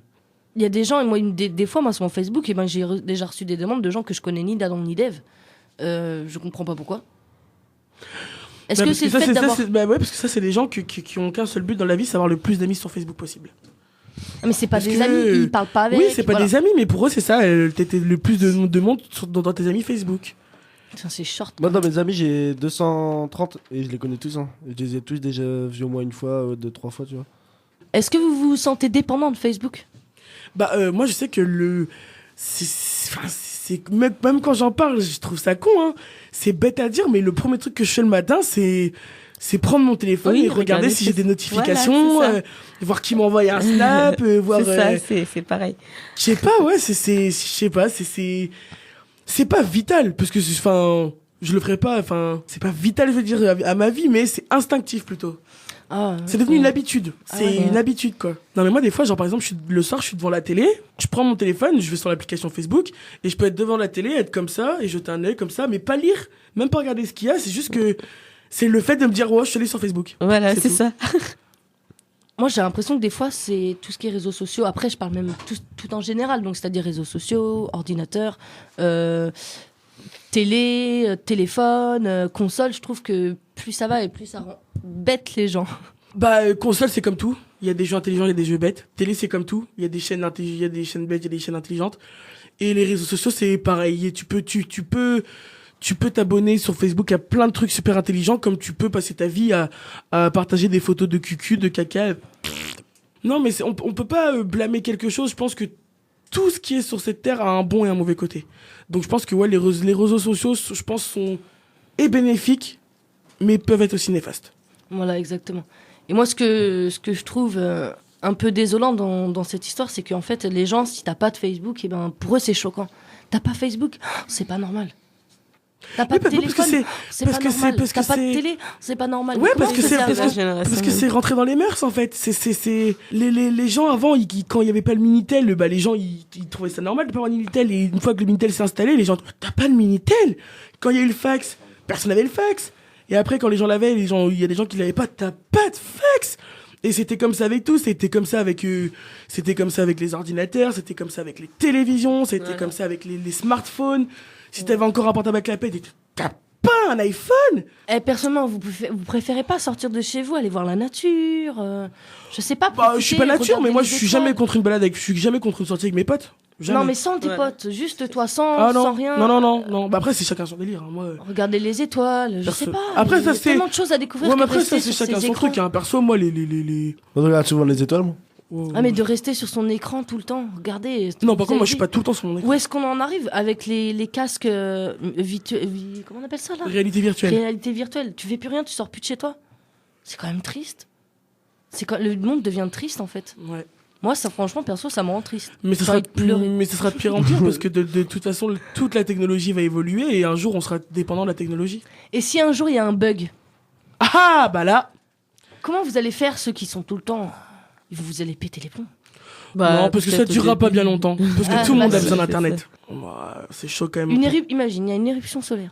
Il y a des gens, et moi, des fois, moi, sur mon Facebook, et ben, j'ai déjà reçu des demandes de gens que je connais ni d'Adam ni d'Ève. Je comprends pas pourquoi. Est-ce que c'est le fait d'avoir...
Bah ouais, parce que ça, c'est des gens qui ont qu'un seul but dans la vie, c'est avoir le plus d'amis sur Facebook possible.
Ah, mais c'est pas des amis, ils parlent pas avec.
Oui, c'est pas des amis, mais pour eux, c'est ça. T'étais le plus de monde dans tes amis Facebook.
Putain, c'est short.
Moi, dans mes amis, j'ai 230 et je les connais tous. Hein. Je les ai tous déjà vus au moins une fois, 2-3 fois, tu vois.
Est-ce que vous vous sentez dépendant de Facebook?
Bah, moi, je sais que même quand j'en parle, je trouve ça con, hein. C'est bête à dire, mais le premier truc que je fais le matin, c'est prendre mon téléphone et regarder si j'ai des notifications, voir qui m'envoie un snap, voir...
C'est ça, c'est pareil.
Je sais pas, ouais, je sais pas, c'est pas vital, parce que, enfin, je le ferai pas, enfin, c'est pas vital, je veux dire, à ma vie, mais c'est instinctif plutôt. C'est devenu une habitude. C'est une habitude, quoi. Non, mais moi, des fois, genre, par exemple, le soir, je suis devant la télé, je prends mon téléphone, je vais sur l'application Facebook, et je peux être devant la télé, être comme ça, et jeter un œil comme ça, mais pas lire, même pas regarder ce qu'il y a, c'est juste que c'est le fait de me dire, ouais, je suis allé sur Facebook.
Voilà, c'est ça.
Moi, j'ai l'impression que des fois, c'est tout ce qui est réseaux sociaux. Après, je parle même tout en général, donc c'est-à-dire réseaux sociaux, ordinateur, téléphone, console. Je trouve que plus ça va et plus ça rend bête les gens.
Bah, console, c'est comme tout. Il y a des jeux intelligents, il y a des jeux bêtes. Télé, c'est comme tout. Il y a des chaînes bêtes, il y a des chaînes intelligentes. Et les réseaux sociaux, c'est pareil. Et tu tu peux t'abonner sur Facebook à plein de trucs super intelligents, comme tu peux passer ta vie à partager des photos de cucu, de caca. Non, mais on peut pas blâmer quelque chose. Je pense que tout ce qui est sur cette terre a un bon et un mauvais côté. Donc je pense que les réseaux sociaux, je pense, sont bénéfiques, mais peuvent être aussi néfastes.
Voilà, exactement. Et moi, ce que je trouve un peu désolant dans cette histoire, c'est qu'en fait, les gens, si t'as pas de Facebook, pour eux, c'est choquant. T'as pas Facebook, c'est pas normal. T'as pas de téléphone, c'est pas normal. T'as pas de télé, c'est pas normal.
Ouais, parce que c'est rentré dans les mœurs, en fait. Les gens avant, quand il y avait pas le Minitel, les gens ils trouvaient ça normal de pas avoir le Minitel, et une fois que le Minitel s'est installé, les gens, t'as pas le Minitel. Quand il y a eu le fax, personne n'avait le fax. Et après, quand les gens l'avaient, il y a des gens qui l'avaient pas, t'as pas de fax. Et c'était comme ça avec tout, c'était comme ça avec les ordinateurs, c'était comme ça avec les télévisions, c'était comme ça avec les smartphones. Si t'avais encore un portable à clapet, t'as pas un iPhone.
Personnellement, vous préférez pas sortir de chez vous, aller voir la nature, je sais pas.
Je suis pas nature, mais moi je suis jamais contre une balade je suis jamais contre une sortie avec mes potes. Jamais.
Non, mais sans tes potes, juste toi, sans rien.
Non. Bah après, c'est chacun son délire. Hein. Moi,
regardez les étoiles, je sais pas.
Après,
il y a tellement de choses à découvrir.
Ouais, mais après, ça, c'est chacun son truc. Hein. Perso, moi,
Je regarde souvent les étoiles, moi.
Ah, mais de rester sur son écran tout le temps, regardez.
Non, par contre, moi, je suis pas tout le temps sur mon écran.
Où est-ce qu'on en arrive avec les casques comment on appelle ça, là ?
Réalité virtuelle.
Réalité virtuelle. Tu fais plus rien, tu sors plus de chez toi. C'est quand même triste. Le monde devient triste, en fait.
Ouais.
Moi, ça, franchement, perso, ça me rend triste.
Mais ça sera de pire en pire parce que de toute façon, toute la technologie va évoluer et un jour, on sera dépendant de la technologie.
Et si un jour, il y a un bug ?
Ah, bah là.
Comment vous allez faire, ceux qui sont tout le temps ? Vous allez péter les plombs.
Non, parce que ça durera pas bien longtemps. Parce que tout le monde a besoin d'Internet. C'est chaud quand même.
Imagine, il y a une éruption solaire.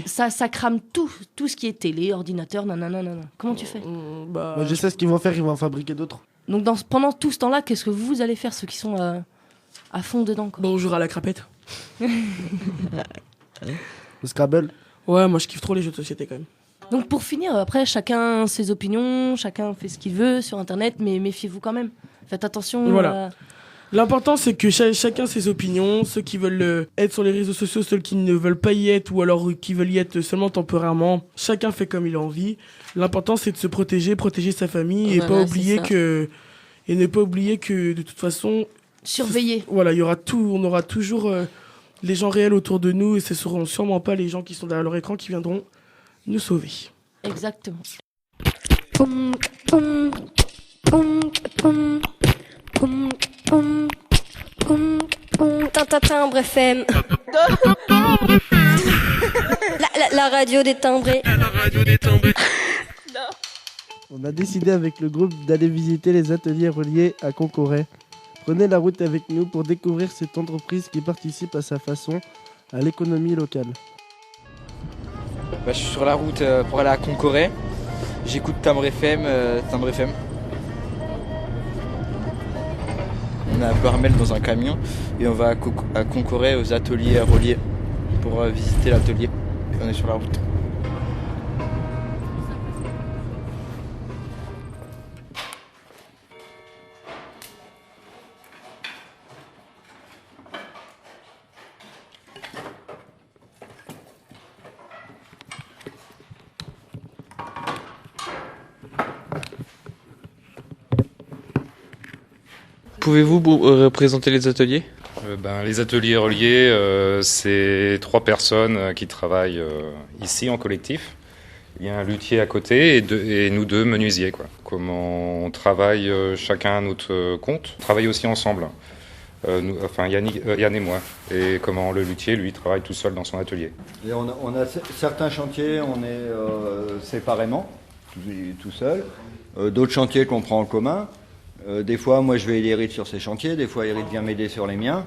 Ça crame tout ce qui est télé, ordinateur, nanana. Comment tu fais ?
Moi, je sais ce qu'ils vont faire, ils vont en fabriquer d'autres.
Donc pendant tout ce temps-là, qu'est-ce que vous allez faire, ceux qui sont à fond dedans, quoi ?
On jouera à la crapette.
Le Scrabble.
Ouais, moi je kiffe trop les jeux de société quand même.
Donc pour finir, après, chacun ses opinions, chacun fait ce qu'il veut sur Internet, mais méfiez-vous quand même. Faites attention.
Voilà. L'important, c'est que chacun ses opinions, ceux qui veulent être sur les réseaux sociaux, ceux qui ne veulent pas y être, ou alors qui veulent y être seulement temporairement. Chacun fait comme il a envie. L'important, c'est de se protéger sa famille, et ne pas oublier que de toute façon,
surveiller.
Voilà, on aura toujours les gens réels autour de nous, et ce seront sûrement pas les gens qui sont derrière leur écran qui viendront nous sauver.
Exactement.
Timbre FM. La radio des timbrés.
On a décidé avec le groupe d'aller visiter les ateliers reliés à Concoret. Prenez la route avec nous pour découvrir cette entreprise qui participe à sa façon à l'économie locale.
Je suis sur la route pour aller à Concoret. J'écoute Timbre FM. On a Barmel dans un camion et on va à Concoret aux ateliers reliés pour visiter l'atelier. On est sur la route.
Pouvez-vous représenter les ateliers ?
Les ateliers reliés, c'est 3 personnes qui travaillent ici en collectif. Il y a un luthier à côté et nous 2 menuisiers. Comment on travaille chacun à notre compte. On travaille aussi ensemble. Yann et moi. Et comment le luthier, lui, travaille tout seul dans son atelier.
Et on a certains chantiers, on est séparément, tout seul. D'autres chantiers qu'on prend en commun. Des fois, moi, je vais aider Eric sur ses chantiers. Des fois, Eric vient m'aider sur les miens.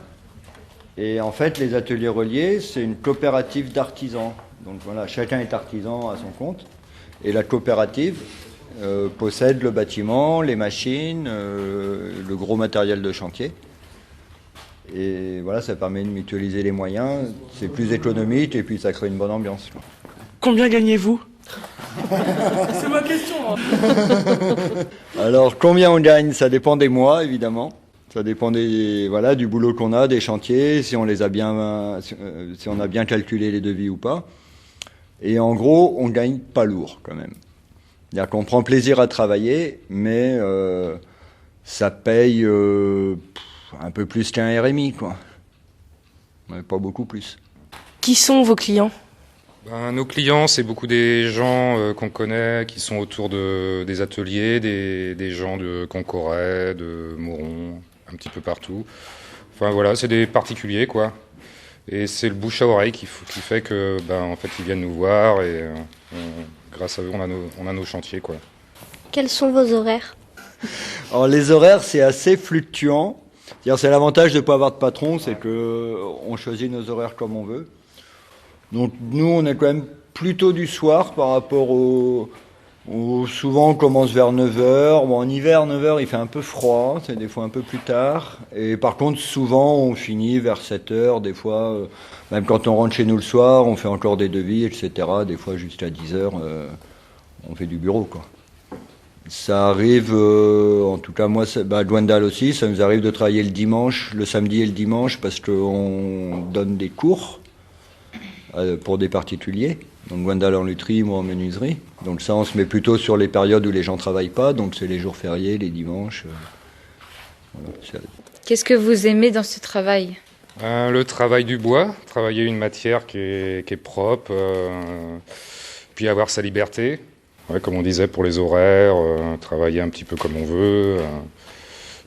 Et en fait, les ateliers reliés, c'est une coopérative d'artisans. Donc voilà, chacun est artisan à son compte. Et la coopérative possède le bâtiment, les machines, le gros matériel de chantier. Et voilà, ça permet de mutualiser les moyens. C'est plus économique et puis ça crée une bonne ambiance.
Combien gagnez-vous ? C'est ma question.
Alors, combien on gagne, ça dépend des mois, évidemment. Ça dépend du boulot qu'on a, des chantiers, si on a bien calculé les devis ou pas. Et en gros, on gagne pas lourd quand même. C'est-à-dire qu'on prend plaisir à travailler, mais ça paye un peu plus qu'un RMI, quoi. Mais pas beaucoup plus.
Qui sont vos clients ?
Nos clients, c'est beaucoup des gens qu'on connaît, qui sont autour des ateliers, des gens de Concoret, de Mouron, un petit peu partout. Enfin voilà, c'est des particuliers, quoi. Et c'est le bouche à oreille qui fait que, en fait, ils viennent nous voir et grâce à eux, on a nos chantiers, quoi.
Quels sont vos horaires ?
Alors les horaires, c'est assez fluctuant. C'est-à-dire, c'est l'avantage de ne pas avoir de patron, c'est que on choisit nos horaires comme on veut. Donc nous, on est quand même plutôt du soir par rapport souvent on commence vers 9h. Bon, en hiver, 9h, il fait un peu froid, c'est des fois un peu plus tard. Et par contre, souvent, on finit vers 7h. Des fois, même quand on rentre chez nous le soir, on fait encore des devis, etc. Des fois, jusqu'à 10h, on fait du bureau, quoi. Ça arrive, en tout cas moi, à Gwendal aussi, ça nous arrive de travailler le samedi et le dimanche, parce qu'on donne des cours pour des particuliers. Donc Gwendal en lutherie, moi en menuiserie. Donc ça, on se met plutôt sur les périodes où les gens travaillent pas, donc c'est les jours fériés, les dimanches. Voilà.
Qu'est-ce que vous aimez dans ce travail ?
Le travail du bois, travailler une matière qui est propre, puis avoir sa liberté. Ouais, comme on disait, pour les horaires, travailler un petit peu comme on veut,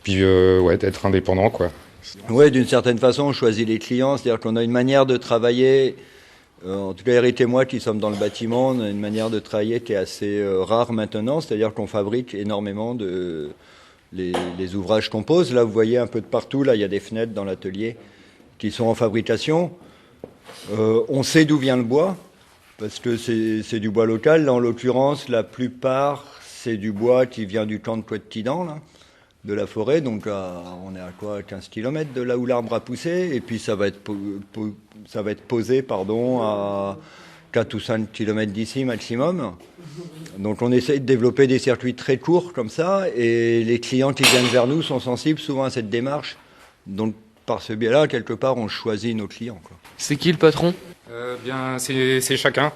puis être indépendant, quoi.
Ouais, d'une certaine façon, on choisit les clients, c'est-à-dire qu'on a une manière de travailler, en tout cas Eric et moi qui sommes dans le bâtiment, on a une manière de travailler qui est assez rare maintenant, c'est-à-dire qu'on fabrique énormément les ouvrages qu'on pose. Là, vous voyez un peu de partout, là, il y a des fenêtres dans l'atelier qui sont en fabrication. On sait d'où vient le bois, parce que c'est du bois local. Là, en l'occurrence, la plupart, c'est du bois qui vient du camp de Couette-Tidan, là, de la forêt. Donc, on est à quoi, 15 km de là où l'arbre a poussé. Et puis, ça va être posé à 4 ou 5 km d'ici maximum. Donc, on essaye de développer des circuits très courts comme ça. Et les clients qui viennent vers nous sont sensibles souvent à cette démarche. Donc, par ce biais-là, quelque part, on choisit nos clients, quoi.
C'est qui le patron ?
C'est chacun.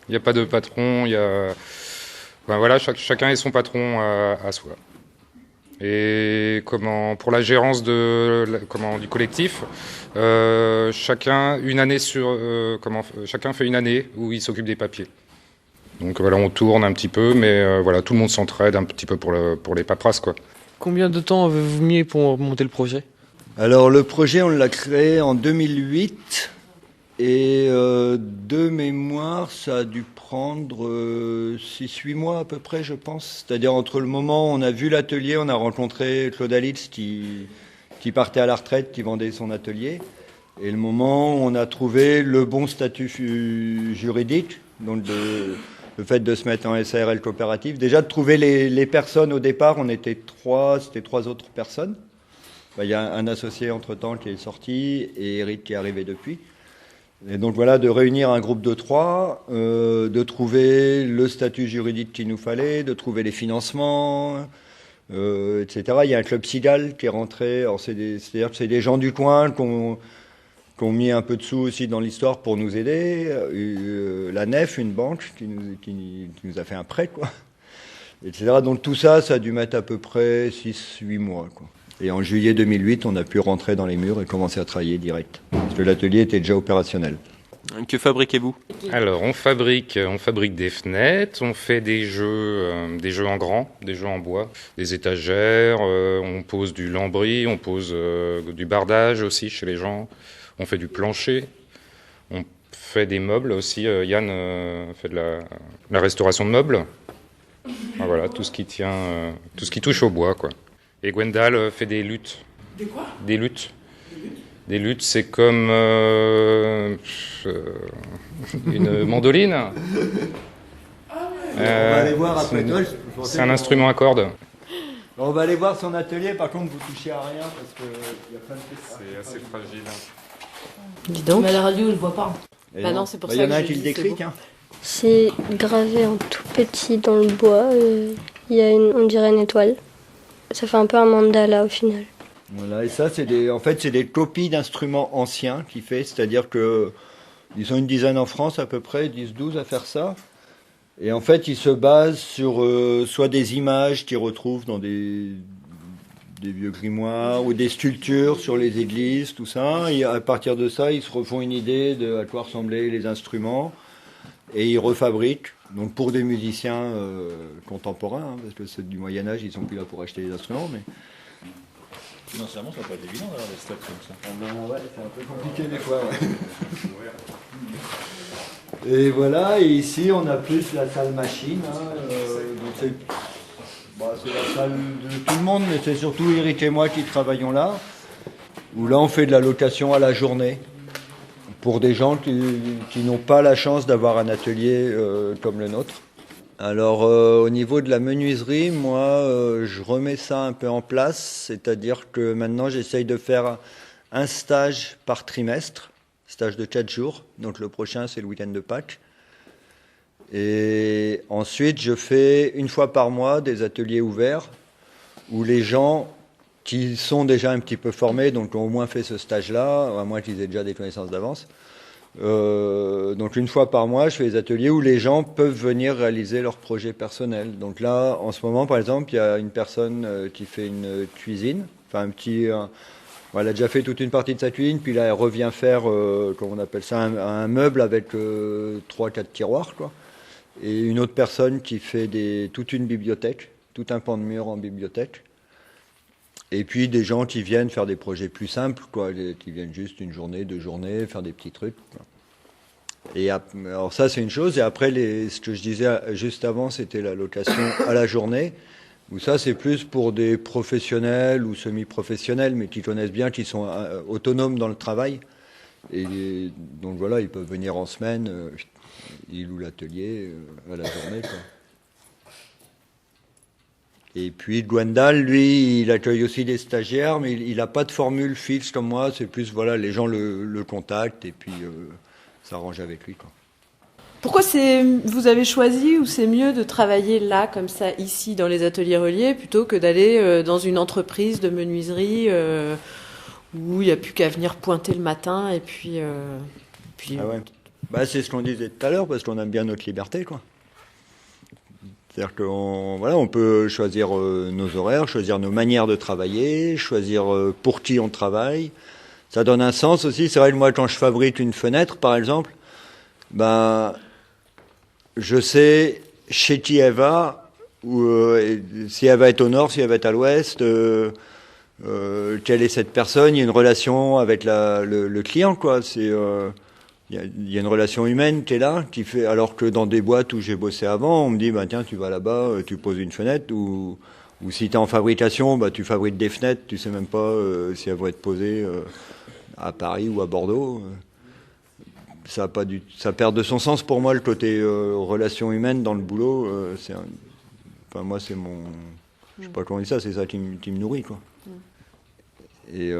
Il n'y a pas de patron. Chacun est son patron à soi. Et pour la gérance du collectif, chacun fait une année où il s'occupe des papiers. Donc voilà, on tourne un petit peu, mais tout le monde s'entraide un petit peu pour les paperasses, quoi.
Combien de temps avez-vous mis pour monter le projet ?
Alors le projet, on l'a créé en 2008. Et de mémoire, ça a dû prendre 6-8 mois à peu près, je pense. C'est-à-dire entre le moment où on a vu l'atelier, on a rencontré Claude Alitz qui partait à la retraite, qui vendait son atelier, et le moment où on a trouvé le bon statut juridique, donc le fait de se mettre en SARL coopérative. Déjà de trouver les personnes au départ, on était c'était 3 autres personnes. Il y a un associé entre-temps qui est sorti et Eric qui est arrivé depuis. Et donc voilà, de réunir un groupe de 3, de trouver le statut juridique qu'il nous fallait, de trouver les financements, etc. Il y a un club Sigal qui est rentré. Alors c'est-à-dire que c'est des gens du coin qui ont mis un peu de sous aussi dans l'histoire pour nous aider. La Nef, une banque qui nous a fait un prêt, quoi, etc. Donc tout ça, ça a dû mettre à peu près 6-8 mois, quoi. Et en juillet 2008, on a pu rentrer dans les murs et commencer à travailler direct. Parce que l'atelier était déjà opérationnel.
Que fabriquez-vous ?
Alors, on fabrique des fenêtres, on fait des jeux en grand, des jeux en bois, des étagères, on pose du lambris, on pose du bardage aussi chez les gens, on fait du plancher, on fait des meubles aussi. Yann fait de la restauration de meubles. Voilà, tout ce qui touche au bois, quoi. Et Gwendal fait des luttes.
Des quoi ?
Des luttes. Des luttes, c'est comme une mandoline.
On va aller voir après.
C'est un instrument à cordes.
On va aller voir son atelier. Par contre, vous touchez à rien parce qu'il y a plein de trucs.
C'est assez fragile.
Dis donc. Mais à la radio, on ne le voit pas.
Non, c'est pour ça
que il y en a
je
qui le décriquent.
C'est gravé en tout petit dans le bois. Il y a on dirait une étoile. Ça fait un peu un mandala au final.
Voilà, et ça, c'est des copies d'instruments anciens qu'il fait, c'est-à-dire que ils sont une dizaine en France à peu près, 10-12 à faire ça. Et en fait, ils se basent sur soit des images qu'ils retrouvent dans des vieux grimoires ou des sculptures sur les églises, tout ça. Et à partir de ça, ils se refont une idée de à quoi ressemblaient les instruments et ils refabriquent. Donc pour des musiciens contemporains, parce que c'est du Moyen-Âge, ils sont plus là pour acheter les instruments, mais...
Financièrement, ça va pas être évident d'avoir des stocks comme ça.
Ouais, c'est un peu compliqué des fois, ouais. Et voilà, et ici on a plus la salle machine. Donc c'est la salle de tout le monde, mais c'est surtout Eric et moi qui travaillons là. Où là on fait de la location à la journée. Pour des gens qui n'ont pas la chance d'avoir un atelier comme le nôtre. Alors au niveau de la menuiserie, moi je remets ça un peu en place, c'est-à-dire que maintenant j'essaye de faire un stage par trimestre, stage de 4 jours, donc le prochain c'est le week-end de Pâques. Et ensuite je fais une fois par mois des ateliers ouverts où les gens qui sont déjà un petit peu formés, donc ont au moins fait ce stage-là, à moins qu'ils aient déjà des connaissances d'avance. Donc une fois par mois, je fais des ateliers où les gens peuvent venir réaliser leurs projets personnels. Donc là, en ce moment, par exemple, il y a une personne qui fait une cuisine, enfin elle a déjà fait toute une partie de sa cuisine, puis là elle revient faire, comment on appelle ça, un meuble avec 3-4 tiroirs, quoi. Et une autre personne qui fait toute une bibliothèque, tout un pan de mur en bibliothèque. Et puis des gens qui viennent faire des projets plus simples, quoi, qui viennent juste une journée, 2 journées, faire des petits trucs, quoi. Et alors ça c'est une chose, et après ce que je disais juste avant, c'était la location à la journée, où ça c'est plus pour des professionnels ou semi-professionnels, mais qui connaissent bien, qui sont autonomes dans le travail. Et donc voilà, ils peuvent venir en semaine, ils louent l'atelier à la journée, quoi. Et puis Gwendal, lui, il accueille aussi des stagiaires, mais il n'a pas de formule fixe comme moi. C'est plus, voilà, les gens le contactent et puis s'arrangent avec lui, quoi.
Pourquoi vous avez choisi ou c'est mieux de travailler là, comme ça, ici, dans les ateliers reliés, plutôt que d'aller dans une entreprise de menuiserie où il n'y a plus qu'à venir pointer le matin et puis...
Ah ouais. C'est ce qu'on disait tout à l'heure, parce qu'on aime bien notre liberté, quoi. C'est-à-dire on peut choisir nos horaires, choisir nos manières de travailler, choisir pour qui on travaille. Ça donne un sens aussi. C'est vrai que moi, quand je fabrique une fenêtre, par exemple, je sais chez qui elle va, ou si elle va être au nord, si elle va être à l'ouest, quelle est cette personne. Il y a une relation avec le client, quoi. Il y a une relation humaine qui est là, qui fait, alors que dans des boîtes où j'ai bossé avant, on me dit, tiens, tu vas là-bas, tu poses une fenêtre, ou si tu es en fabrication, tu fabriques des fenêtres, tu sais même pas si elles vont être posées à Paris ou à Bordeaux. Ça perd de son sens pour moi, le côté relation humaine dans le boulot. Moi, c'est mon... Je sais pas comment on dit ça, c'est ça qui me nourrit, quoi. Et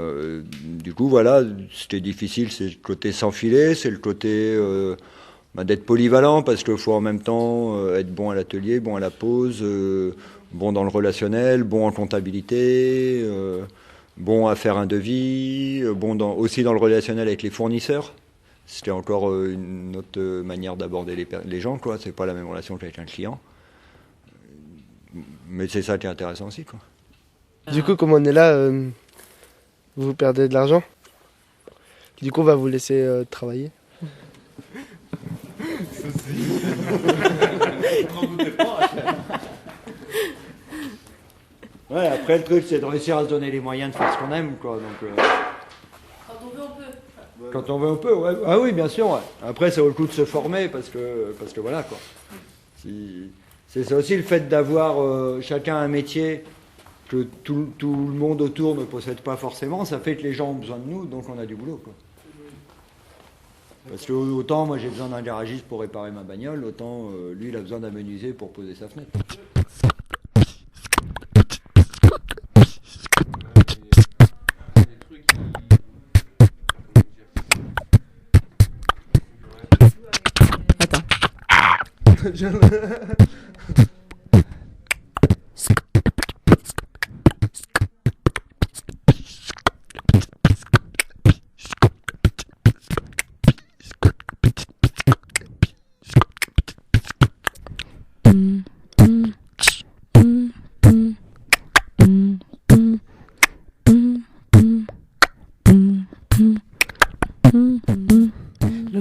du coup, voilà, ce qui est difficile, c'est le côté sans filet, c'est le côté d'être polyvalent, parce qu'il faut en même temps être bon à l'atelier, bon à la pose, bon dans le relationnel, bon en comptabilité, bon à faire un devis, bon aussi dans le relationnel avec les fournisseurs. C'était encore une autre manière d'aborder les gens, quoi. C'est pas la même relation qu'avec un client. Mais c'est ça qui est intéressant aussi, quoi.
Du coup, comme on est là... vous perdez de l'argent. Du coup, on va vous laisser travailler.
Ouais, après le truc c'est de réussir à se donner les moyens de faire ce qu'on aime, quoi. Donc,
Quand on veut, on peut.
Quand on veut, on peut, ouais. Ah oui, bien sûr, ouais. Après, ça vaut le coup de se former parce que voilà, quoi. C'est ça aussi le fait d'avoir chacun un métier que tout le monde autour ne possède pas forcément, ça fait que les gens ont besoin de nous, donc on a du boulot, quoi. Parce que autant moi j'ai besoin d'un garagiste pour réparer ma bagnole, autant lui il a besoin d'un menuisier pour poser sa fenêtre.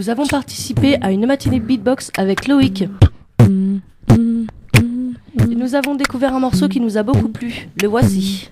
nous avons participé à une matinée beatbox avec Loïc. Et nous avons découvert un morceau qui nous a beaucoup plu. Le voici.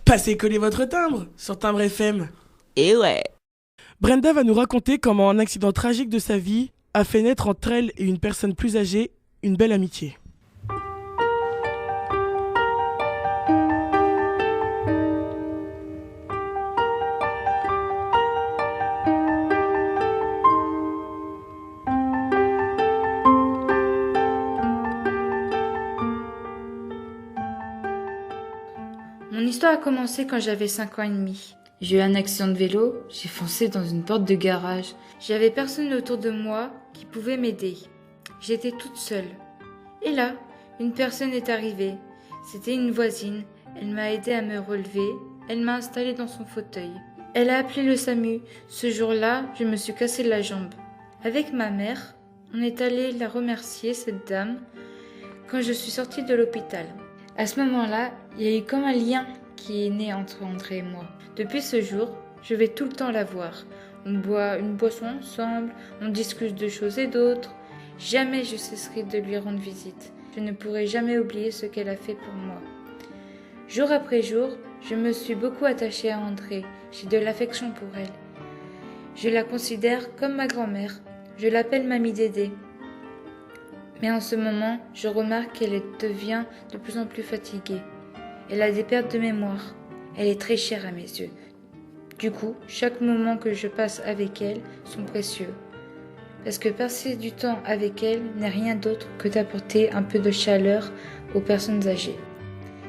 Passez coller votre timbre sur Timbre FM.
Et ouais.
Brenda va nous raconter comment un accident tragique de sa vie a fait naître entre elle et une personne plus âgée une belle amitié.
Mon histoire a commencé quand j'avais 5 ans et demi. J'ai eu un accident de vélo, j'ai foncé dans une porte de garage. J'avais personne autour de moi qui pouvait m'aider. J'étais toute seule. Et là, une personne est arrivée. C'était une voisine. Elle m'a aidée à me relever. Elle m'a installée dans son fauteuil. Elle a appelé le SAMU. Ce jour-là, je me suis cassé la jambe. Avec ma mère, on est allé la remercier, cette dame, quand je suis sortie de l'hôpital. À ce moment-là, il y a eu comme un lien qui est né entre André et moi. Depuis ce jour, je vais tout le temps la voir. On boit une boisson ensemble, on discute de choses et d'autres. Jamais je cesserai de lui rendre visite. Je ne pourrai jamais oublier ce qu'elle a fait pour moi. Jour après jour, je me suis beaucoup attachée à André. J'ai de l'affection pour elle. Je la considère comme ma grand-mère. Je l'appelle Mamie Dédé. Mais en ce moment, je remarque qu'elle devient de plus en plus fatiguée. Elle a des pertes de mémoire. Elle est très chère à mes yeux. Du coup, chaque moment que je passe avec elle sont précieux. Parce que passer du temps avec elle n'est rien d'autre que d'apporter un peu de chaleur aux personnes âgées.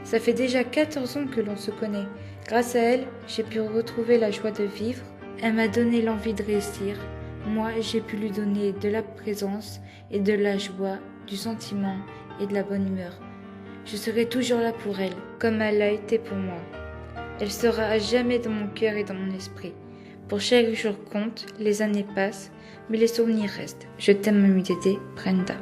Ça fait déjà 14 ans que l'on se connaît. Grâce à elle, j'ai pu retrouver la joie de vivre. Elle m'a donné l'envie de réussir. Moi, j'ai pu lui donner de la présence et de la joie, du sentiment et de la bonne humeur. Je serai toujours là pour elle, comme elle l'a été pour moi. Elle sera à jamais dans mon cœur et dans mon esprit. Pour chaque jour compte, les années passent, mais les souvenirs restent. Je t'aime, mamie Tété, Brenda.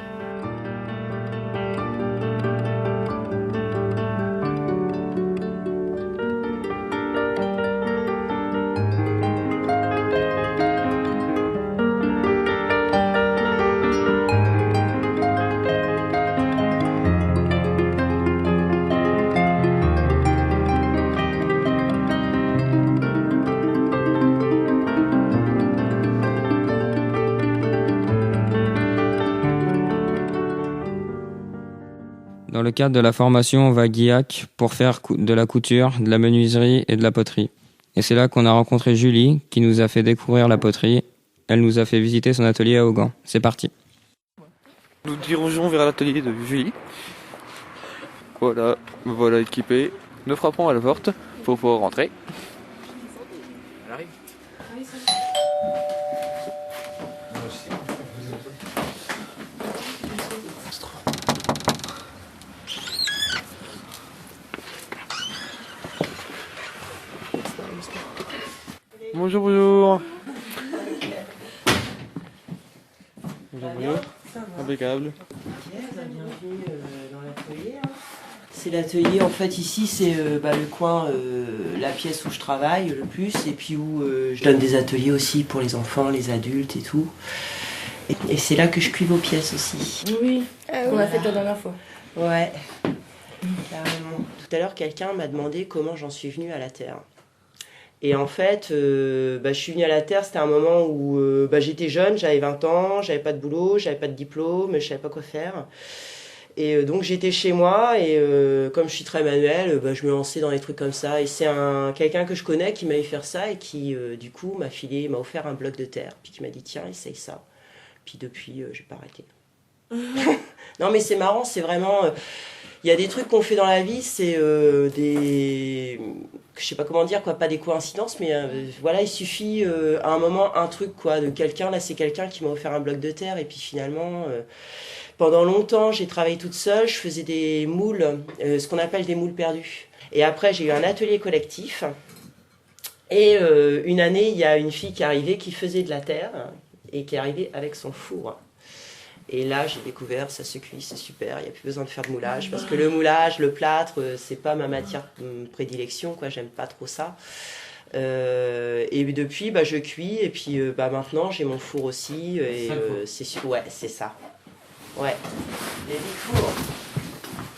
Dans le cadre de la formation, on va à Guillac pour faire de la couture, de la menuiserie et de la poterie. Et c'est là qu'on a rencontré Julie, qui nous a fait découvrir la poterie. Elle nous a fait visiter son atelier à Augan. C'est parti.
Nous dirigeons vers l'atelier de Julie. Voilà équipé. Nous frappons à la porte pour pouvoir rentrer. Elle arrive.
Bonjour, bonjour. Bonjour. Impeccable.
Bienvenue dans l'atelier. C'est l'atelier, en fait, ici, c'est le coin, la pièce où je travaille le plus, et puis où je donne des ateliers aussi pour les enfants, les adultes et tout. Et c'est là que je cuis vos pièces aussi.
Oui, on l'a fait la dernière fois.
Ouais, carrément. Tout à l'heure, quelqu'un m'a demandé comment j'en suis venue à la Terre. Et en fait, je suis venue à la Terre, c'était un moment où j'étais jeune, j'avais 20 ans, j'avais pas de boulot, j'avais pas de diplôme, je savais pas quoi faire. Et donc j'étais chez moi et comme je suis très manuelle, je me lançais dans des trucs comme ça. Et c'est quelqu'un que je connais qui m'avait fait ça et qui du coup m'a offert un bloc de terre. Puis qui m'a dit tiens, essaye ça. Puis depuis, j'ai pas arrêté. Non mais c'est marrant, c'est vraiment... Il y a des trucs qu'on fait dans la vie, c'est des... Je sais pas comment dire, quoi, pas des coïncidences, mais voilà, il suffit à un moment, un truc, quoi, de quelqu'un. Là, c'est quelqu'un qui m'a offert un bloc de terre, et puis finalement, pendant longtemps, j'ai travaillé toute seule, je faisais des moules, ce qu'on appelle des moules perdus. Et après, j'ai eu un atelier collectif, et une année, il y a une fille qui est arrivée, qui faisait de la terre, et qui est arrivée avec son four. Et là, j'ai découvert, ça se cuit, c'est super, il n'y a plus besoin de faire de moulage, parce que le moulage, le plâtre, c'est pas ma matière de prédilection, quoi, j'aime pas trop ça. Et depuis, je cuis, et puis maintenant, j'ai mon four aussi, et ouais, c'est ça. Ouais, les big fours.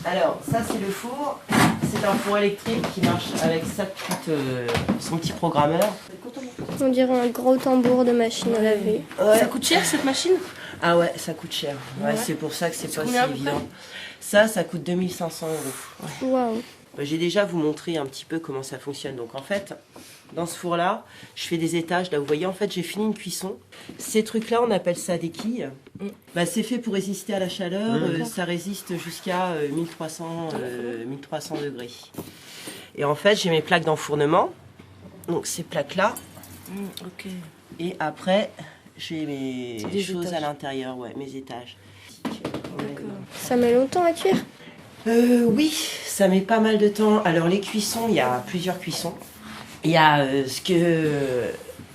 Alors, ça, c'est le four, c'est un four électrique qui marche avec son petit programmeur.
On dirait un gros tambour de machine à laver.
Ouais.
Ça coûte cher cette machine?
Ah ouais, ça coûte cher. Ouais, c'est pour ça que c'est pas si évident. Ça coûte 2500 €. Ouais.
Waouh.
J'ai déjà vous montré un petit peu comment ça fonctionne. Donc en fait, dans ce four-là, je fais des étages. Là, vous voyez, en fait, j'ai fini une cuisson. Ces trucs-là, on appelle ça des quilles. C'est fait pour résister à la chaleur. Ça résiste jusqu'à 1300 degrés. Et en fait, j'ai mes plaques d'enfournement. Donc ces plaques-là.
Ok.
Et après... J'ai mes choses à l'intérieur, ouais, mes étages.
Ça met longtemps à cuire?
Oui, ça met pas mal de temps. Alors les cuissons, il y a plusieurs cuissons. Il y a ce que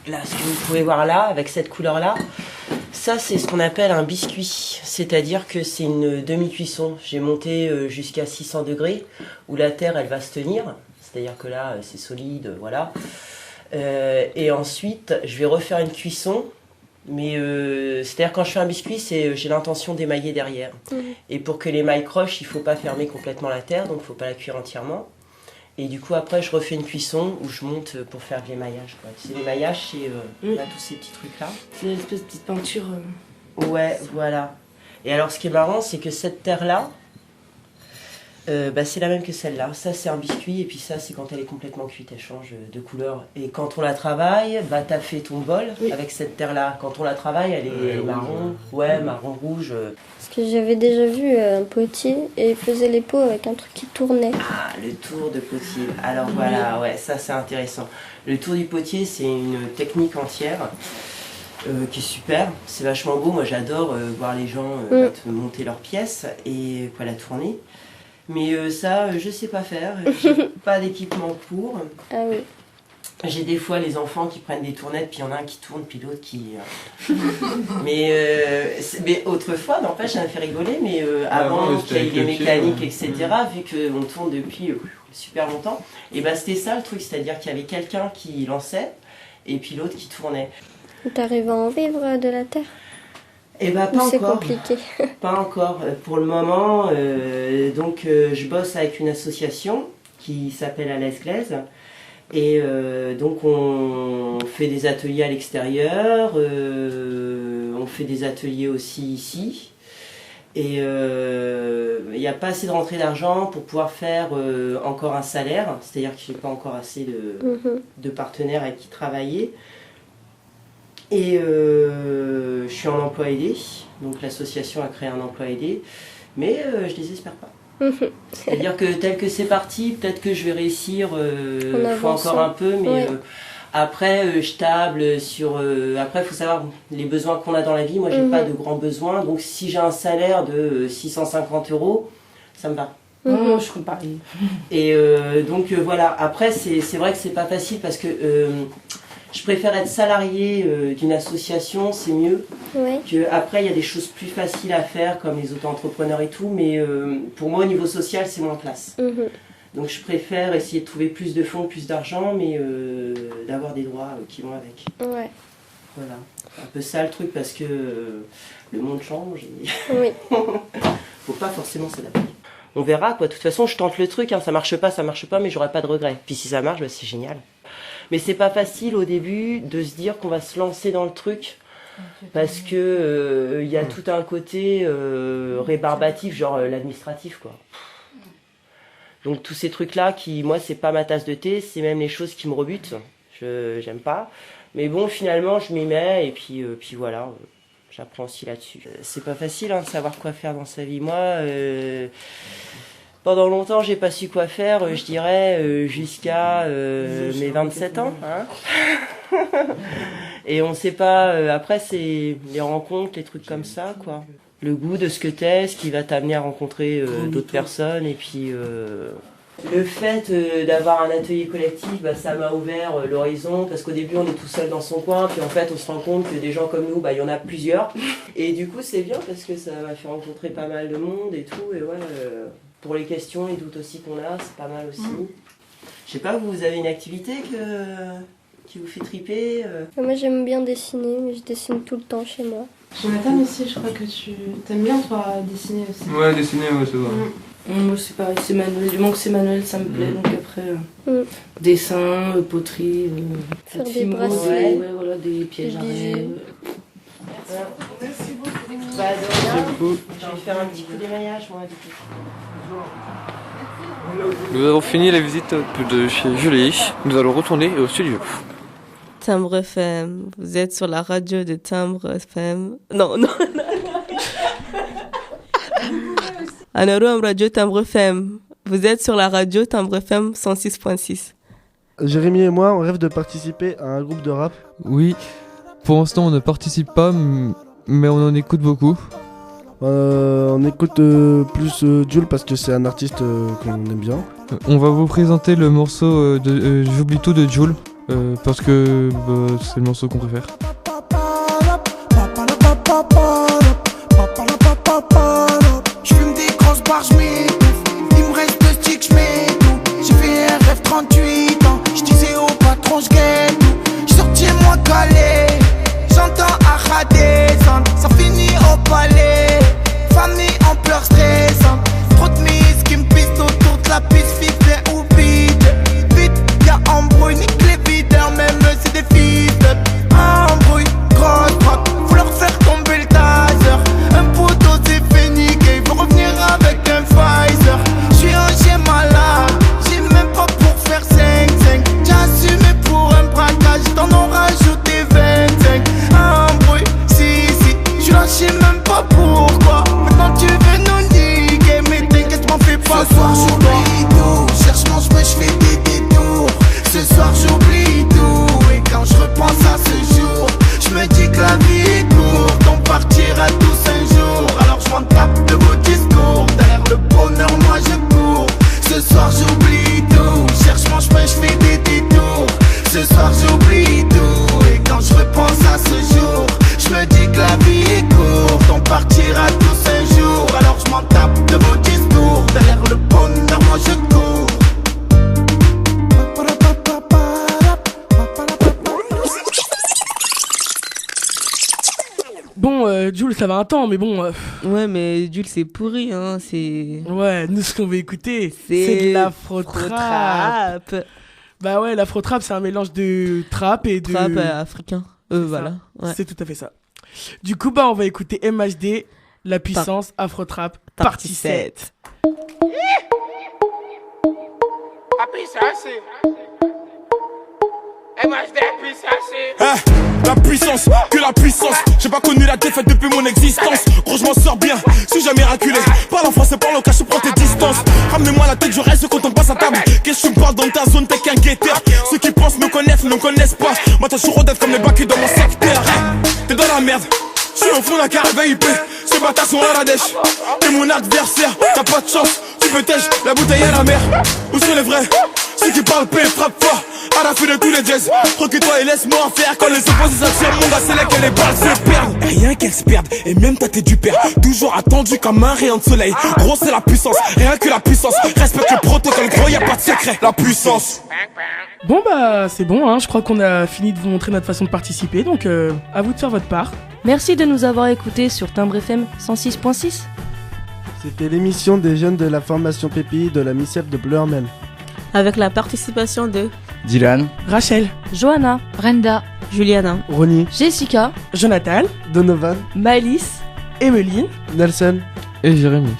vous pouvez voir là, avec cette couleur-là. Ça, c'est ce qu'on appelle un biscuit. C'est-à-dire que c'est une demi-cuisson. J'ai monté jusqu'à 600 degrés, où la terre, elle va se tenir. C'est-à-dire que là, c'est solide, voilà. Et ensuite, je vais refaire une cuisson. Mais c'est-à-dire quand je fais un biscuit, j'ai l'intention d'émailler derrière. Et pour que l'émail croche, il ne faut pas fermer complètement la terre, donc il ne faut pas la cuire entièrement. Et du coup, après, je refais une cuisson où je monte pour faire de l'émaillage. C'est l'émaillage, c'est tous ces petits trucs-là.
C'est une espèce de petite peinture.
Ouais, voilà. Et alors, ce qui est marrant, c'est que cette terre-là, c'est la même que celle-là. Ça, c'est un biscuit, et puis ça, c'est quand elle est complètement cuite, elle change de couleur. Et quand on la travaille, t'as fait ton bol avec cette terre-là. Quand on la travaille, elle est marron, marron rouge.
Parce que j'avais déjà vu un potier, et il faisait les pots avec un truc qui tournait.
Ah, le tour de potier. Alors voilà, ouais, ça, c'est intéressant. Le tour du potier, c'est une technique entière. Qui est super, c'est vachement beau. Moi, j'adore voir les gens monter leurs pièces et la tourner. Mais ça, je sais pas faire. J'ai pas d'équipement pour.
Ah oui.
J'ai des fois les enfants qui prennent des tournettes, puis il y en a un qui tourne, puis l'autre qui... mais autrefois, n'empêche, ça me fait rigoler, mais avant qu'il y ait les mécaniques, etc., vu qu'on tourne depuis super longtemps, et ben c'était ça le truc, c'est-à-dire qu'il y avait quelqu'un qui lançait, et puis l'autre qui tournait.
T'arrives à en vivre de la terre?
Eh ben pas
c'est
encore.
compliqué.
Pas encore. Pour le moment, je bosse avec une association qui s'appelle À l'Aise Glaise. Et donc on fait des ateliers à l'extérieur, on fait des ateliers aussi ici. Et il n'y a pas assez de rentrée d'argent pour pouvoir faire encore un salaire, c'est-à-dire que je n'ai pas encore assez de partenaires avec qui travailler. Et je suis en emploi aidé, donc l'association a créé un emploi aidé, mais je désespère pas. C'est-à-dire que tel que c'est parti, peut-être que je vais réussir, faut encore un peu, mais après je table sur... après il faut savoir les besoins qu'on a dans la vie, moi j'ai pas de grands besoins, donc si j'ai un salaire de 650 €, ça me va.
Je crois pareil.
Et donc voilà, après c'est vrai que c'est pas facile parce que je préfère être salarié d'une association, c'est mieux. Après, il y a des choses plus faciles à faire, comme les auto-entrepreneurs et tout, mais pour moi, au niveau social, c'est moins classe. Donc je préfère essayer de trouver plus de fonds, plus d'argent, mais d'avoir des droits qui vont avec.
Ouais.
Voilà. Un peu ça le truc, parce que le monde change. Et... faut pas forcément s'adapter. On verra, quoi. De toute façon, je tente le truc, hein. Ça marche pas, mais j'aurai pas de regrets. Puis si ça marche, c'est génial. Mais c'est pas facile au début de se dire qu'on va se lancer dans le truc parce que y a tout un côté rébarbatif, genre l'administratif, quoi. Donc tous ces trucs-là qui, moi, c'est pas ma tasse de thé, c'est même les choses qui me rebutent. J'aime pas. Mais bon, finalement, je m'y mets et puis voilà, j'apprends aussi là-dessus. C'est pas facile de savoir quoi faire dans sa vie. Moi, pendant longtemps, j'ai pas su quoi faire, je dirais, jusqu'à mes 27 ans. Hein. Et on sait pas, après, c'est les rencontres, les trucs comme ça, quoi. Le goût de ce que t'es, ce qui va t'amener à rencontrer d'autres personnes. Et puis, le fait d'avoir un atelier collectif, ça m'a ouvert l'horizon, parce qu'au début, on est tout seul dans son coin, puis en fait, on se rend compte que des gens comme nous, il y en a plusieurs. Et du coup, c'est bien, parce que ça m'a fait rencontrer pas mal de monde et tout, et ouais... pour les questions et doutes aussi qu'on a, c'est pas mal aussi. Je sais pas, vous avez une activité qui vous fait triper
Moi j'aime bien dessiner, mais je dessine tout le temps chez moi.
Jonathan aussi, je crois que tu t'aimes bien toi dessiner aussi.
Ouais, dessiner, ouais, c'est vrai.
Moi c'est pareil, c'est manuel, du moment que c'est manuel ça me plaît, donc après dessin, poterie,
faire des
fimo,
bracelets,
voilà, des pièges à rêve.
Merci beaucoup. Je vais faire un petit coup d'émaillage, moi, du coup.
Nous avons fini la visite de chez Julie. Nous allons retourner au studio.
Timbre FM, vous êtes sur la radio de Timbre FM. Non. Anarum Radio Timbre FM. Vous êtes sur la radio Timbre FM 106.6.
Jérémy et moi, on rêve de participer à un groupe de rap.
Oui, pour l'instant on ne participe pas, mais on en écoute beaucoup.
On écoute plus Jul parce que c'est un artiste qu'on aime bien.
On va vous présenter le morceau de J'oublie tout de Jul parce que c'est le morceau qu'on préfère.
J'fume des grosses barres, j'm'étouffe. Il me reste 2 sticks, j'm'étouffe. J'ai fait un rêve 38 ans. J'disais au patron, j'guette tout. J'sortis moi calé. J'entends Acha descendre. Ça finit au palais. Famille en pleurs stressante. Trop de mises qui me pistent autour de la piste. Fixée ou vide. Vite, y'a embrouille, nique les videurs. Même c'est des fils de embrouille. Grosse droite, faut leur faire tomber le taser. Un poteau c'est fini, il faut revenir avec un phare.
Bon, Jules, ça va un temps, mais bon...
Ouais, mais Jules, c'est pourri, hein, c'est...
Ouais, nous, ce qu'on veut écouter, c'est de l'afro-trap. Bah ouais, l'afro-trap, c'est un mélange de trap et de...
Trap africain, voilà. Ouais.
C'est tout à fait ça. Du coup, bah, on va écouter MHD, La Puissance, afro-trap, partie 7.
La puissance, que la puissance. J'ai pas connu la défaite depuis mon existence. Gros, je m'en sors bien, suis jamais raculé. Parle en français, parle au cash, prends tes distances. Ramenez-moi la tête, je reste quand on passe à table. Qu'est-ce que tu me parles dans ta zone, t'es qu'un guetteur. Ceux qui pensent me connaissent, ne me connaissent pas. Moi, t'as toujours d'être comme les bacs dans mon secteur. T'es dans la merde, je suis au fond d'un carré VIP. Ces bâtards sont à la dèche. T'es mon adversaire, t'as pas de chance. Tu peux tèche, la bouteille à la mer. Où sont les vrais? Ceux qui parlent paix, frappe fort. À la fin de tous les jazz, recule-toi et laisse-moi en faire. Quand les opposés s'attirent, mon gars, c'est là que les balles se perdent. Rien qu'elles se perdent, et même toi t'es du père. Toujours attendu comme un rayon de soleil. Gros, c'est la puissance, rien que la puissance. Respecte le protocole, gros, y a pas de secret. La puissance.
Bon bah c'est bon, hein. Je crois qu'on a fini de vous montrer notre façon de participer, donc à vous de faire votre part.
Merci de nous avoir écoutés sur Timbre FM 106.6.
C'était l'émission des jeunes de la formation PPI de la MICEP de Bleu-Hermel.
Avec la participation de
Dylan,
Rachel,
Johanna,
Brenda,
Juliana,
Ronnie,
Jessica,
Jonathan,
Donovan,
Malice,
Emeline,
Nelson
et Jérémy.